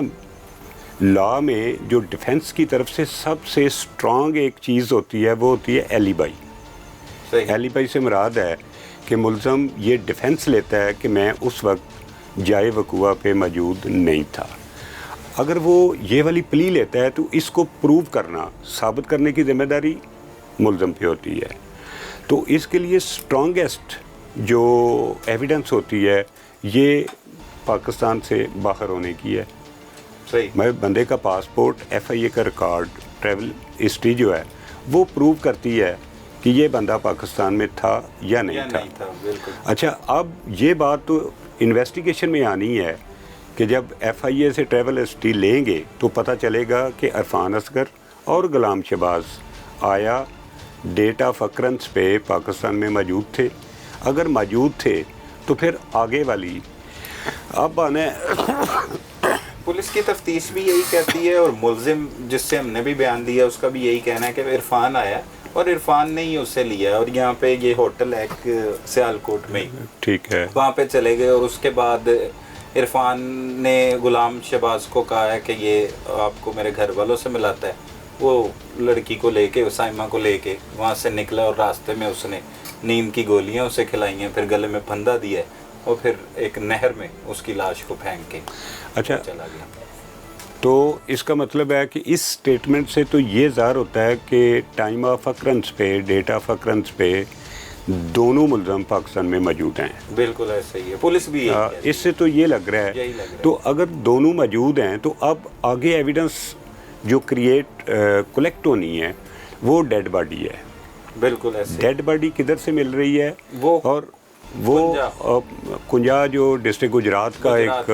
لا میں جو ڈیفنس کی طرف سے سب سے اسٹرانگ ایک چیز ہوتی ہے وہ ہوتی ہے ایلیبائی. ایلیبائی سے مراد ہے کہ ملزم یہ ڈیفنس لیتا ہے کہ میں اس وقت جائے وقوع پہ موجود نہیں تھا. اگر وہ یہ والی پلی لیتا ہے تو اس کو پروو کرنا ثابت کرنے کی ذمہ داری ملزم پہ ہوتی ہے. تو اس کے لیے اسٹرانگیسٹ جو ایویڈنس ہوتی ہے یہ پاکستان سے باہر ہونے کی ہے. میں بندے کا پاسپورٹ ایف آئی اے کا ریکارڈ ٹریول ہسٹری جو ہے وہ پروو کرتی ہے کہ یہ بندہ پاکستان میں تھا یا نہیں تھا. اچھا اب یہ بات تو انویسٹیگیشن میں آنی ہے کہ جب ایف آئی اے سے ٹریول ہسٹری لیں گے تو پتہ چلے گا کہ عرفان اصغر اور غلام شہباز آیا ڈیٹ آف اکرنس پہ پاکستان میں موجود تھے. اگر موجود تھے تو پھر آگے والی اب آنے پولیس کی تفتیش بھی یہی کہتی ہے اور ملزم جس سے ہم نے بھی بیان دیا اس کا بھی یہی کہنا ہے کہ عرفان آیا اور عرفان نے ہی اسے لیا اور یہاں پہ یہ ہوٹل ہے سیالکوٹ میں ٹھیک ہے وہاں پہ چلے گئے اور اس کے بعد عرفان نے غلام شہباز کو کہا ہے کہ یہ آپ کو میرے گھر والوں سے ملاتا ہے. وہ لڑکی کو لے کے سائمہ کو لے کے وہاں سے نکلا اور راستے میں اس نے نیم کی گولیاں اسے کھلائی ہیں, پھر گلے میں پھندا دیا ہے اور پھر ایک نہر میں اس کی لاش کو پھینک کے اچھا چلا گیا. تو اس کا مطلب ہے کہ اس سٹیٹمنٹ سے تو یہ ظاہر ہوتا ہے کہ ٹائم آف اکرنس پہ ڈیٹ آف اکرنس پہ دونوں ملزم پاکستان میں موجود ہیں. بالکل ایسا ہی ہے, پولیس بھی اس سے تو یہ لگ رہا ہے. تو اگر دونوں موجود ہیں تو اب آگے ایویڈنس جو کلیکٹ ہونی ہے وہ ڈیڈ باڈی ہے. بالکل ایسے ڈیڈ باڈی کدھر سے مل رہی ہے وہ اور وہ کنجا جو ڈسٹرکٹ گجرات کا ایک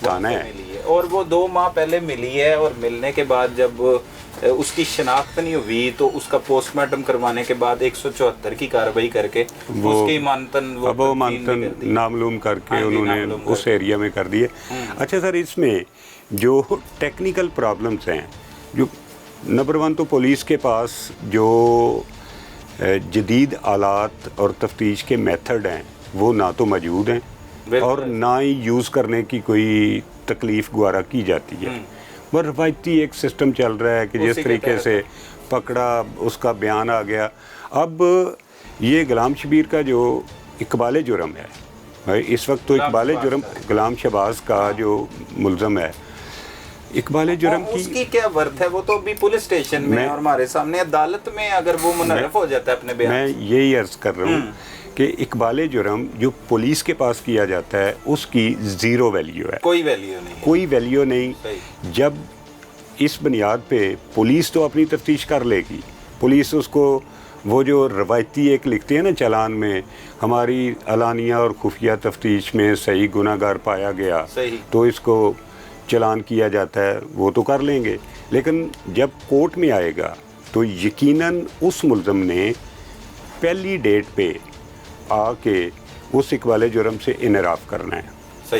تھانہ ہے اور وہ 2 ماہ پہلے ملی ہے اور ملنے کے بعد جب اس کی شناخت نہیں ہوئی تو اس کا پوسٹ مارٹم کروانے کے بعد 174 کی کارروائی کر کے اس کی مانتن نامعلوم کر کے انہوں نے اس ایریا میں کر دیے. اچھا سر اس میں جو ٹیکنیکل پرابلمس ہیں جو نمبر 1 تو پولیس کے پاس جو جدید آلات اور تفتیش کے میتھڈ ہیں وہ نہ تو موجود ہیں اور نہ ہی یوز کرنے کی کوئی تکلیف گوارا کی جاتی ہے. وہ روایتی ایک سسٹم چل رہا ہے کہ جس طریقے سے پکڑا اس کا بیان آ گیا. اب یہ غلام شبیر کا جو اقبال جرم ہے اس وقت تو اقبال جرم غلام شہباز کا جو ملزم ہے اقبال جرم اس کی کیا ورتھ ہے, وہ تو ابھی پولیس اسٹیشن میں اور ہمارے سامنے عدالت میں اگر وہ منحرف ہو جاتا ہے اپنے بیان میں یہی عرض کر رہا ہوں کہ اقبال جرم جو پولیس کے پاس کیا جاتا ہے اس کی زیرو ویلیو ہے, کوئی ویلیو نہیں. جب اس بنیاد پہ پولیس تو اپنی تفتیش کر لے گی, پولیس اس کو وہ جو روایتی ایک لکھتے ہیں نا چالان میں ہماری علانیہ اور خفیہ تفتیش میں صحیح گناہ گار پایا گیا تو اس کو چلان کیا جاتا ہے, وہ تو کر لیں گے. لیکن جب کورٹ میں آئے گا تو یقیناً اس ملزم نے پہلی ڈیٹ پہ آ کے اس اقبال جرم سے انحراف کرنا ہے,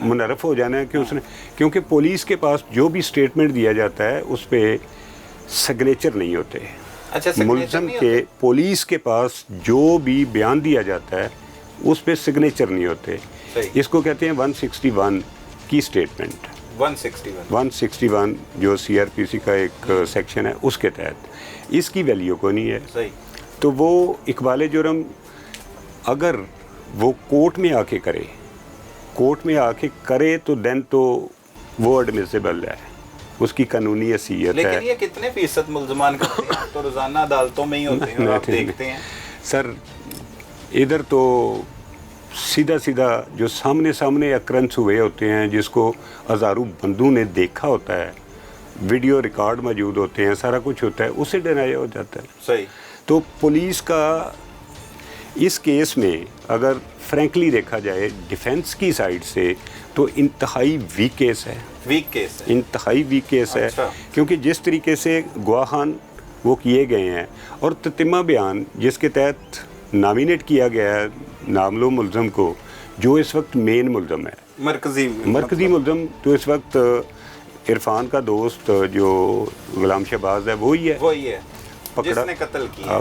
منحرف ہو جانا ہے کہ اس نے, کیونکہ پولیس کے پاس جو بھی سٹیٹمنٹ دیا جاتا ہے اس پہ سگنیچر نہیں ہوتے. ملزم کے پولیس کے پاس جو بھی بیان دیا جاتا ہے اس پہ سگنیچر نہیں ہوتے. اس کو کہتے ہیں 161 کی سٹیٹمنٹ. 161 جو سی آر پی سی کا ایک سیکشن ہے اس کے تحت اس کی ویلیو کو نہیں ہے. تو وہ اقبال جرم اگر وہ کورٹ میں آ کے کرے تو دین تو وہ ایڈمیسیبل ہے, اس کی قانونی حیثیت ہے. لیکن یہ کتنے فیصد ملزمان کرتے ہیں تو روزانہ عدالتوں میں ہی ہوتے ہیں آپ دیکھتے ہیں سر. ادھر تو سیدھا جو سامنے اکرنس ہوئے ہوتے ہیں جس کو ہزاروں بندوں نے دیکھا ہوتا ہے, ویڈیو ریکارڈ موجود ہوتے ہیں, سارا کچھ ہوتا ہے, اسے ڈینائی ہو جاتا ہے. صحیح. تو پولیس کا اس کیس میں اگر فرینکلی دیکھا جائے ڈیفینس کی سائڈ سے تو انتہائی ویک کیس ہے. انتہائی ویک کیس ہے کیونکہ جس طریقے سے گواہان وہ کیے گئے ہیں اور تتمہ بیان جس کے تحت نامینیٹ کیا گیا ہے ناملو ملزم کو, جو اس وقت مین ملزم ہے, مرکزی ملزم, تو اس وقت عرفان کا دوست جو غلام شہباز ہے وہی ہے,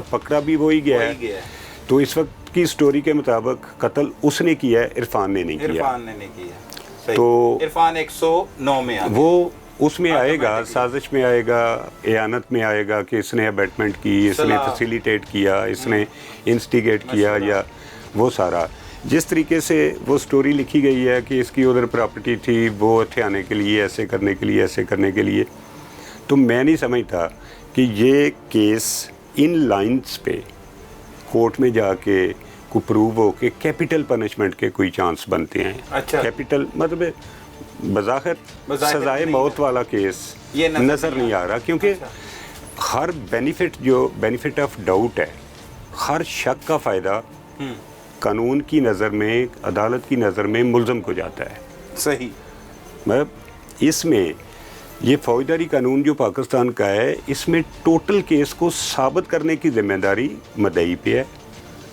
پکڑا بھی وہی گیا ہے. تو اس وقت کی سٹوری کے مطابق قتل اس نے کیا ہے, عرفان نے نہیں کیا. تو عرفان 109 میں وہ اس میں آئے گا, سازش میں آئے گا, اعانت میں آئے گا کہ اس نے ابیٹمنٹ کی, اس نے فیسیلیٹیٹ کیا, اس نے انسٹیگیٹ کیا, یا وہ سارا جس طریقے سے وہ سٹوری لکھی گئی ہے کہ اس کی ادھر پراپرٹی تھی, وہ ٹھہرانے کے لیے, ایسے کرنے کے لیے, ایسے کرنے کے لیے. تو میں نہیں سمجھتا کہ یہ کیس ان لائنز پہ کورٹ میں جا کے کو پروو ہو کہ کیپٹل پنشمنٹ کے کوئی چانس بنتے ہیں. کیپٹل مطلب بظاہر سزائے موت والا کیس نظر نہیں آ رہا, کیونکہ ہر بینیفٹ آف ڈاؤٹ ہے, ہر شک کا فائدہ قانون کی نظر میں, عدالت کی نظر میں ملزم کو جاتا ہے. صحیح. مطلب اس میں یہ فوجداری قانون جو پاکستان کا ہے, اس میں ٹوٹل کیس کو ثابت کرنے کی ذمہ داری مدعی پہ ہے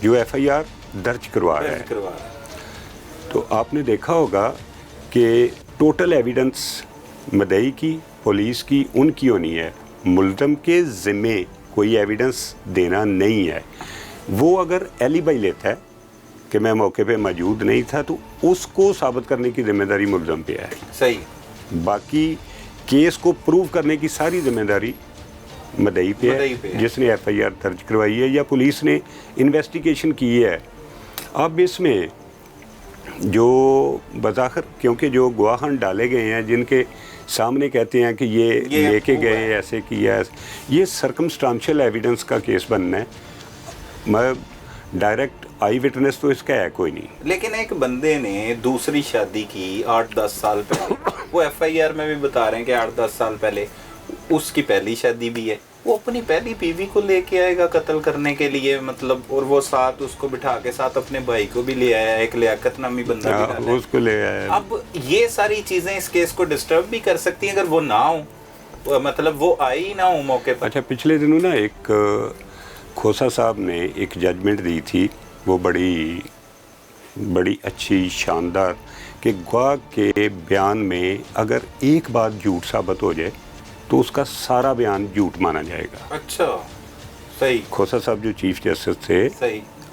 جو ایف آئی آر درج کروا رہا ہے. تو آپ نے دیکھا ہوگا کہ ٹوٹل ایویڈنس مدعی کی, پولیس کی, ان کی ہونی ہے. ملزم کے ذمے کوئی ایویڈنس دینا نہیں ہے. وہ اگر ایلیبائی لیتا ہے کہ میں موقع پہ موجود نہیں تھا تو اس کو ثابت کرنے کی ذمہ داری ملزم پہ ہے. صحیح. باقی کیس کو پروو کرنے کی ساری ذمہ داری مدعی پہ ہے جس نے ایف آئی آر درج کروائی ہے یا پولیس نے انویسٹیگیشن کی ہے. اب اس میں جو بظاہر کیونکہ جو گواہان ڈالے گئے ہیں جن کے سامنے کہتے ہیں کہ یہ لے کے گئے, ایسے کیا, یہ سرکمسٹانشل ایویڈنس کا کیس بننا ہے. میں ڈائریکٹ آئی وٹنس تو اس کا ہے کوئی نہیں. لیکن ایک بندے نے دوسری شادی کی 8-10 سال پہلے, وہ ایف آئی آر میں بھی بتا رہے ہیں کہ 8-10 سال پہلے اس کی پہلی شادی بھی ہے, وہ اپنی پہلی بیوی کو لے کے آئے گا قتل کرنے کے لیے, مطلب, اور وہ ساتھ اس کو بٹھا کے ساتھ اپنے بھائی کو بھی لے آیا, ایک لیاقت نامی بندہ بھی ڈالا, اس کو لے آیا. اب یہ ساری چیزیں اس کیس کو ڈسٹرب بھی کر سکتی ہیں اگر وہ نہ ہوں, مطلب وہ آئی ہی نہ ہوں موقع پر. اچھا, پچھلے دنوں نا ایک کھوسا صاحب نے ایک ججمنٹ دی تھی, وہ بڑی اچھی شاندار, کہ گواہ کے بیان میں اگر ایک بات جھوٹ ثابت ہو جائے تو اس کا سارا بیان جھوٹ مانا جائے گا. اچھا, صحیح. کھوسا صاحب جو چیف جسٹس تھے,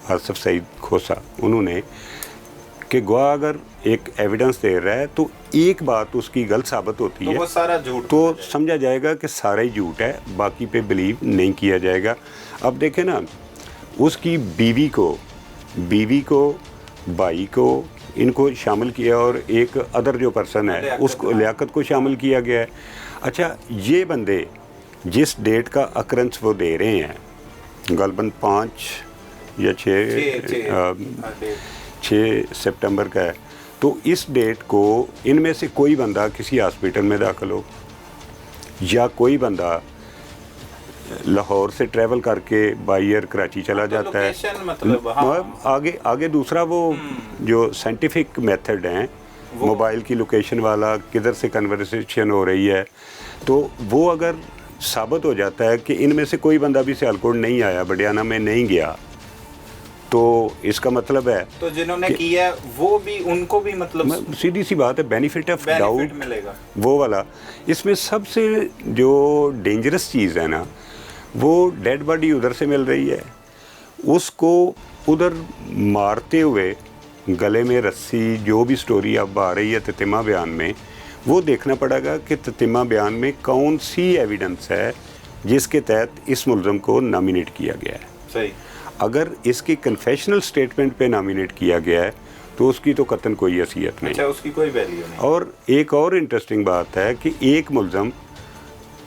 آصف سعید کھوسا, انہوں نے کہ گواہ اگر ایک ایویڈنس دے رہا ہے تو ایک بات اس کی غلط ثابت ہوتی ہے وہ سارا جھوٹ تو سمجھا جائے گا کہ سارا ہی جھوٹ ہے, باقی پہ بلیو نہیں کیا جائے گا. اب دیکھیں نا, اس کی بیوی کو, بھائی کو, ان کو شامل کیا, اور ایک ادر جو پرسن ہے اس کو, لیاقت کو شامل کیا گیا ہے. اچھا, یہ بندے جس ڈیٹ کا اکرنس وہ دے رہے ہیں غالباً 5 یا 6 سپٹمبر کا ہے, تو اس ڈیٹ کو ان میں سے کوئی بندہ کسی ہاسپٹل میں داخل ہو, یا کوئی بندہ لاہور سے ٹریول کر کے بائی ایئر کراچی چلا جاتا ہے. مطلب آگے دوسرا وہ جو سائنٹیفک میتھڈ ہیں, موبائل کی لوکیشن والا, کدھر سے کنورسیشن ہو رہی ہے, تو وہ اگر ثابت ہو جاتا ہے کہ ان میں سے کوئی بندہ بھی سیالکوٹ نہیں آیا, بڈیانہ میں نہیں گیا, تو اس کا مطلب ہے تو جنہوں نے کیا وہ بھی, ان کو بھی, مطلب سیدھی سی بات ہے, بینیفٹ آف ڈاؤٹ وہ والا. اس میں سب سے جو ڈینجرس چیز ہے نا, وہ ڈیڈ باڈی ادھر سے مل رہی ہے, اس کو ادھر مارتے ہوئے گلے میں رسی, جو بھی سٹوری اب آ رہی ہے تتمہ بیان میں, وہ دیکھنا پڑے گا کہ تتمہ بیان میں کون سی ایویڈنس ہے جس کے تحت اس ملزم کو نامینیٹ کیا گیا ہے. صحیح. اگر اس کی کنفیشنل سٹیٹمنٹ پہ نامینیٹ کیا گیا ہے تو اس کی تو قطعاً کوئی حیثیت نہیں. اچھا, اس کی کوئی ویلیو نہیں. اور ایک اور انٹرسٹنگ بات ہے کہ ایک ملزم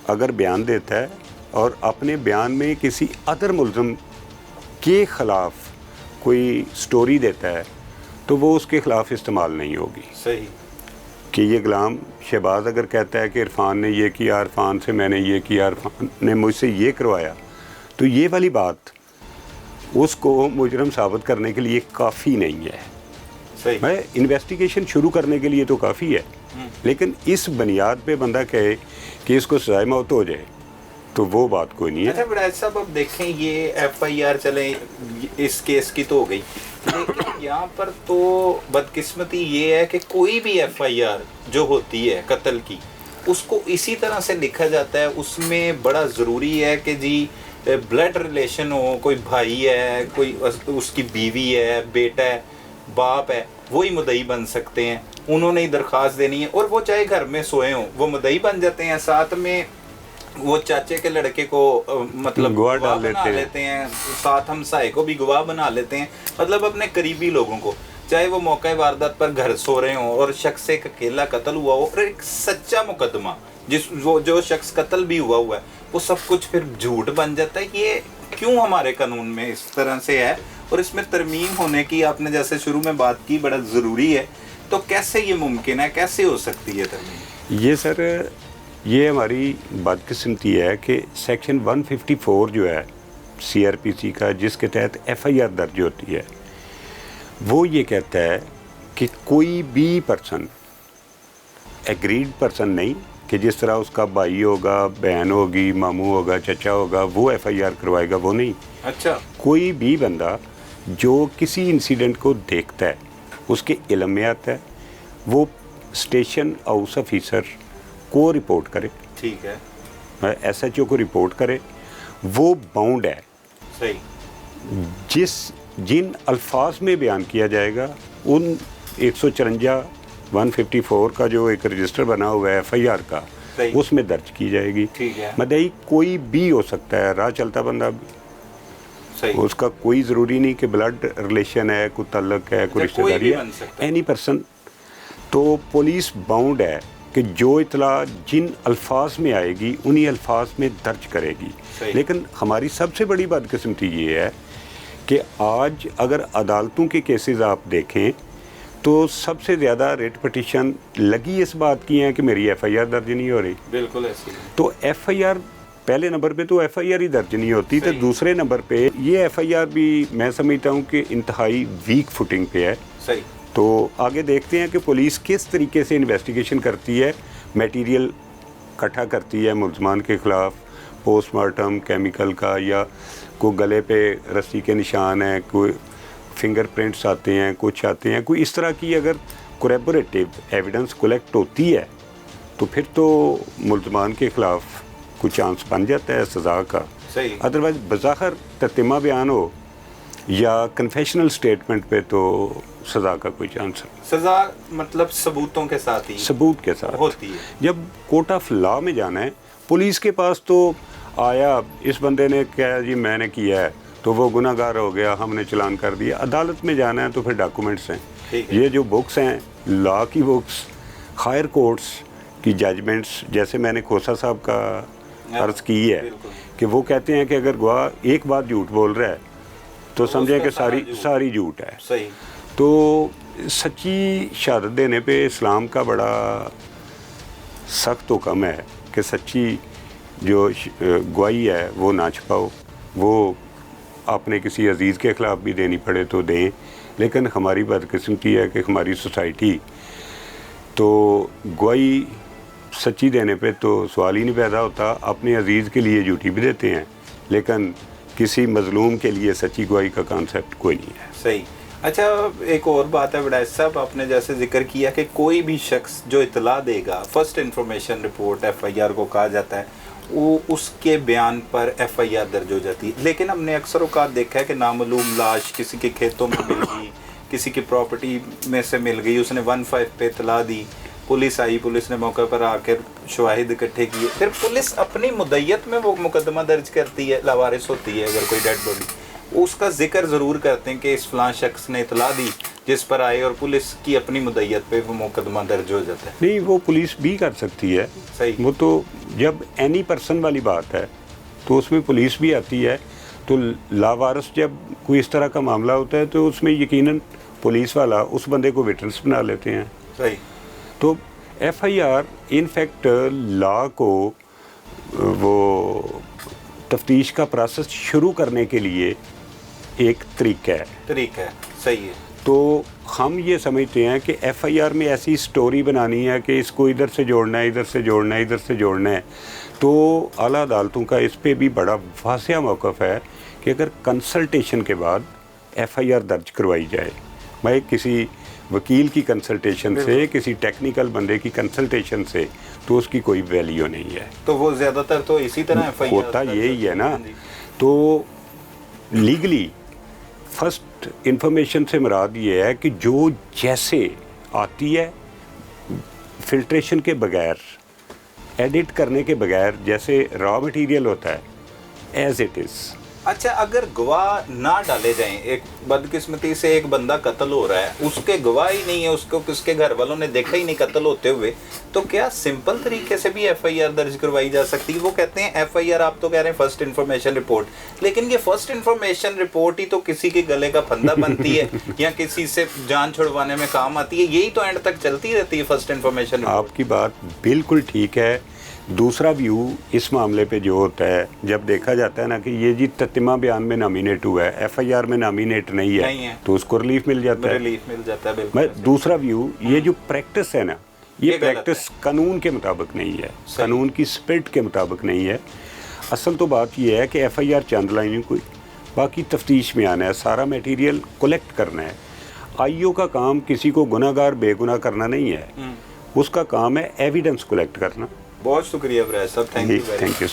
اگر بیان دیتا ہے اور اپنے بیان میں کسی ادر ملزم کے خلاف کوئی سٹوری دیتا ہے تو وہ اس کے خلاف استعمال نہیں ہوگی. صحیح. کہ یہ غلام شہباز اگر کہتا ہے کہ عرفان نے یہ کیا, عرفان سے میں نے یہ کیا, عرفان نے مجھ سے یہ کروایا, تو یہ والی بات اس کو مجرم ثابت کرنے کے لیے کافی نہیں ہے. میں انویسٹیگیشن شروع کرنے کے لیے تو کافی ہے، لیکن اس بنیاد پہ بندہ کہے کہ اس کو سزائے موت ہو جائے تو وہ بات کوئی نہیں ہے۔ اچھا وڈائچ صاحب اب دیکھیں یہ ایف آئی آر چلیں اس کیس کی تو ہو گئی، لیکن یہاں پر تو بدقسمتی یہ ہے کہ کوئی بھی ایف آئی آر جو ہوتی ہے قتل کی اس کو اسی طرح سے لکھا جاتا ہے، اس میں بڑا ضروری ہے کہ جی بلڈ ریلیشن ہو، کوئی بھائی ہے، کوئی اس کی بیوی ہے، بیٹا ہے، باپ ہے، وہی مدعی بن سکتے ہیں، انہوں نے ہی درخواست دینی ہے، اور وہ چاہے گھر میں سوئے ہوں وہ مدعی بن جاتے ہیں، ساتھ میں وہ چاچے کے لڑکے کو مطلب گواہ بنا لیتے ہیں، ساتھ ہمسائے کو بھی گواہ بنا لیتے ہیں، مطلب اپنے قریبی لوگوں کو، چاہے وہ موقع واردات پر گھر سو رہے ہوں اور شخص ایک اکیلا قتل ہوا ہو، اور ایک سچا مقدمہ جو شخص قتل بھی ہوا ہے وہ سب کچھ پھر جھوٹ بن جاتا ہے۔ یہ کیوں ہمارے قانون میں اس طرح سے ہے، اور اس میں ترمیم ہونے کی آپ نے جیسے شروع میں بات کی بڑا ضروری ہے، تو کیسے یہ ممکن ہے، کیسے ہو سکتی ہے ترمیم؟ یہ سر یہ ہماری بدقسمتی ہے کہ سیکشن 154 جو ہے سی آر پی سی کا، جس کے تحت ایف آئی آر درج ہوتی ہے، وہ یہ کہتا ہے کہ کوئی بھی پرسن ایگریڈ پرسن نہیں کہ جس طرح اس کا بھائی ہوگا، بہن ہوگی، ماموں ہوگا، چچا ہوگا، وہ ایف آئی آر کروائے گا، وہ نہیں۔ اچھا، کوئی بھی بندہ جو کسی انسیڈنٹ کو دیکھتا ہے، اس کے علم میں آتا ہے، وہ اسٹیشن ہاؤس آفیسر کو رپورٹ کرے، ٹھیک ہے، ایس ایچ او کو رپورٹ کرے، وہ باؤنڈ ہے صحیح، جن الفاظ میں بیان کیا جائے گا ان 154 154 کا جو ایک رجسٹر بنا ہوا ہے ایف آئی آر کا، اس میں درج کی جائے گی۔ مدعی کوئی بھی ہو سکتا ہے، راہ چلتا بندہ بھی، اس کا کوئی ضروری نہیں کہ بلڈ ریلیشن ہے، کوئی تعلق ہے، کوئی رشتہ داری ہے، اینی پرسن۔ تو پولیس باؤنڈ ہے کہ جو اطلاع جن الفاظ میں آئے گی انہی الفاظ میں درج کرے گی۔ لیکن ہماری سب سے بڑی بدقسمتی یہ ہے کہ آج اگر عدالتوں کے کیسز آپ دیکھیں تو سب سے زیادہ ریٹ پٹیشن لگی اس بات کی ہیں کہ میری ایف آئی آر درج نہیں ہو رہی۔ بالکل ایسی، تو ایف آئی آر پہلے نمبر پہ تو ایف آئی آر ہی درج نہیں ہوتی، تو دوسرے نمبر پہ یہ ایف آئی آر بھی میں سمجھتا ہوں کہ انتہائی ویک فوٹنگ پہ ہے۔ صحیح، تو آگے دیکھتے ہیں کہ پولیس کس طریقے سے انویسٹیگیشن کرتی ہے، میٹیریل اکٹھا کرتی ہے ملزمان کے خلاف، پوسٹ مارٹم کیمیکل کا، یا کوئی گلے پہ رسی کے نشان ہیں، کوئی فنگر پرنٹس آتے ہیں، کچھ آتے ہیں، کوئی اس طرح کی اگر کوریبوریٹیو ایویڈنس کلیکٹ ہوتی ہے تو پھر تو ملزمان کے خلاف کوئی چانس بن جاتا ہے سزا کا۔ ادروائز بظاہر تتمہ بیان ہو یا کنفیشنل سٹیٹمنٹ پہ تو سزا کا کوئی چانس ہے، سزا مطلب ثبوتوں کے ساتھ ہی، ثبوت کے ساتھ ہوتی ہے۔ جب کورٹ آف لا میں جانا ہے، پولیس کے پاس تو آیا اس بندے نے کہا جی میں نے کیا ہے تو وہ گناہ گار ہو گیا، ہم نے چلان کر دیا، عدالت میں جانا ہے تو پھر ڈاکومنٹس ہیں، یہ جو بکس ہیں لا کی بکس، ہائر کورٹس کی ججمنٹس، جیسے میں نے کھوسا صاحب کا عرض کی ہے کہ وہ کہتے ہیں کہ اگر گواہ ایک بات جھوٹ بول رہا ہے تو سمجھیں کہ ساری جھوٹ ہے۔ صحیح، تو سچی شہادت دینے پہ اسلام کا بڑا سخت حکم ہے کہ سچی جو گواہی ہے وہ نہ چھپاؤ، وہ آپ نے کسی عزیز کے خلاف بھی دینی پڑے تو دیں، لیکن ہماری بدقسمتی ہے کہ ہماری سوسائٹی تو گواہی سچی دینے پہ تو سوال ہی نہیں پیدا ہوتا، اپنے عزیز کے لیے جھوٹی بھی دیتے ہیں، لیکن کسی مظلوم کے لیے سچی گواہی کا کانسیپٹ کوئی نہیں ہے۔ صحیح۔ اچھا ایک اور بات ہے وڈائچ صاحب، آپ نے جیسے ذکر کیا کہ کوئی بھی شخص جو اطلاع دے گا، first information report F I R کو کہا جاتا ہے، وہ اس کے بیان پر ایف آئی آر درج ہو جاتی ہے، لیکن ہم نے اکثر اوقات دیکھا ہے کہ نامعلوم لاش کسی کے کھیتوں میں مل گئی، کسی کی پراپرٹی میں سے مل گئی، اس نے 15 پہ اطلاع دی، پولیس آئی، پولیس نے موقع پر آ کر شواہد اکٹھے کیے، پھر پولیس اپنی مدعیت میں وہ مقدمہ درج کرتی ہے، لاوارث ہوتی ہے اگر کوئی ڈیڈ باڈی، اس کا ذکر ضرور کرتے ہیں کہ اس فلاں شخص نے اطلاع دی جس پر آئے، اور پولیس کی اپنی مدعیت پہ وہ مقدمہ درج ہو جاتا ہے۔ نہیں، وہ پولیس بھی کر سکتی ہے، صحیح، وہ تو جب اینی پرسن والی بات ہے تو اس میں پولیس بھی آتی ہے، تو لاوارث جب کوئی اس طرح کا معاملہ ہوتا ہے تو اس میں یقیناً پولیس والا اس بندے کو وٹنس بنا لیتے ہیں۔ صحیح، تو ایف آئی آر انفیکٹ لا کو وہ تفتیش کا پروسیس شروع کرنے کے لیے ایک طریقہ ہے۔ صحیح ہے۔ تو ہم یہ سمجھتے ہیں کہ ایف آئی آر میں ایسی سٹوری بنانی ہے کہ اس کو ادھر سے جوڑنا ہے، ادھر سے جوڑنا ہے، ادھر سے جوڑنا ہے. تو اعلیٰ عدالتوں کا اس پہ بھی بڑا واضح موقف ہے کہ اگر کنسلٹیشن کے بعد ایف آئی آر درج کروائی جائے، بھائی کسی وکیل کی کنسلٹیشن سے، کسی ٹیکنیکل بندے کی کنسلٹیشن سے، تو اس کی کوئی ویلیو نہیں ہے. تو وہ زیادہ تر تو اسی طرح ایف آئی آر ہوتا یہی ہے نا. تو لیگلی فرسٹ انفارمیشن سے مراد یہ ہے کہ جو جیسے آتی ہے فلٹریشن کے بغیر، ایڈٹ کرنے کے بغیر، جیسے را مٹیریل ہوتا ہے ایز اٹ از. اچھا، اگر گواہ نہ ڈالے جائیں، ایک بدقسمتی سے ایک بندہ قتل ہو رہا ہے، اس کے گواہ ہی نہیں ہے، اس کو کس کے گھر والوں نے دیکھا ہی نہیں قتل ہوتے ہوئے، تو کیا سمپل طریقے سے بھی ایف آئی آر درج کروائی جا سکتی ہے؟ وہ کہتے ہیں ایف آئی آر، آپ تو کہہ رہے ہیں فرسٹ انفارمیشن رپورٹ، لیکن یہ فرسٹ انفارمیشن رپورٹ ہی تو کسی کے گلے کا پھندا بنتی ہے یا کسی سے جان چھڑوانے میں کام آتی ہے، یہی تو اینڈ تک چلتی رہتی ہے فرسٹ انفارمیشن رپورٹ. آپ کی بات بالکل ٹھیک ہے. دوسرا ویو اس معاملے پہ جو ہوتا ہے، جب دیکھا جاتا ہے نا کہ یہ جی تتمہ بیان میں نامینیٹ ہوا ہے، ایف آئی آر میں نامینیٹ نہیں ہے، تو اس کو ریلیف مل جاتا ہے. ریلیف مل جاتا ہے بالکل. دوسرا ویو، یہ جو پریکٹس ہے نا، یہ پریکٹس قانون کے مطابق نہیں ہے، قانون کی اسپرٹ کے مطابق نہیں ہے. اصل تو بات یہ ہے کہ ایف آئی آر چاند لائنوں کوئی، باقی تفتیش میں آنا ہے، سارا میٹیریل کلیکٹ کرنا ہے. آئی او کا کام کسی کو گناہ گار بے گناہ کرنا نہیں ہے، اس کا کام ہے ایویڈنس کلیکٹ کرنا. بہت شکریہ ابراز صاحب، تھینک یو.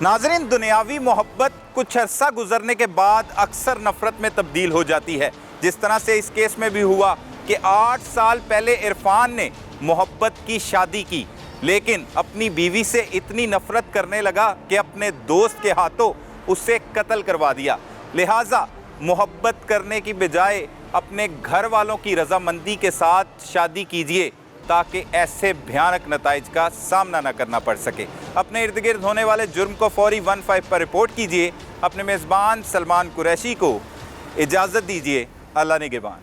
ناظرین، دنیاوی محبت کچھ عرصہ گزرنے کے بعد اکثر نفرت میں تبدیل ہو جاتی ہے، جس طرح سے اس کیس میں بھی ہوا کہ 8 سال پہلے عرفان نے محبت کی شادی کی، لیکن اپنی بیوی سے اتنی نفرت کرنے لگا کہ اپنے دوست کے ہاتھوں اسے قتل کروا دیا. لہٰذا محبت کرنے کی بجائے اپنے گھر والوں کی رضامندی کے ساتھ شادی کیجیے تاکہ ایسے بھیانک نتائج کا سامنا نہ کرنا پڑ سکے. اپنے ارد گرد ہونے والے جرم کو فوری 15 پر رپورٹ کیجیے. اپنے میزبان سلمان قریشی کو اجازت دیجیے. اللہ نگہبان.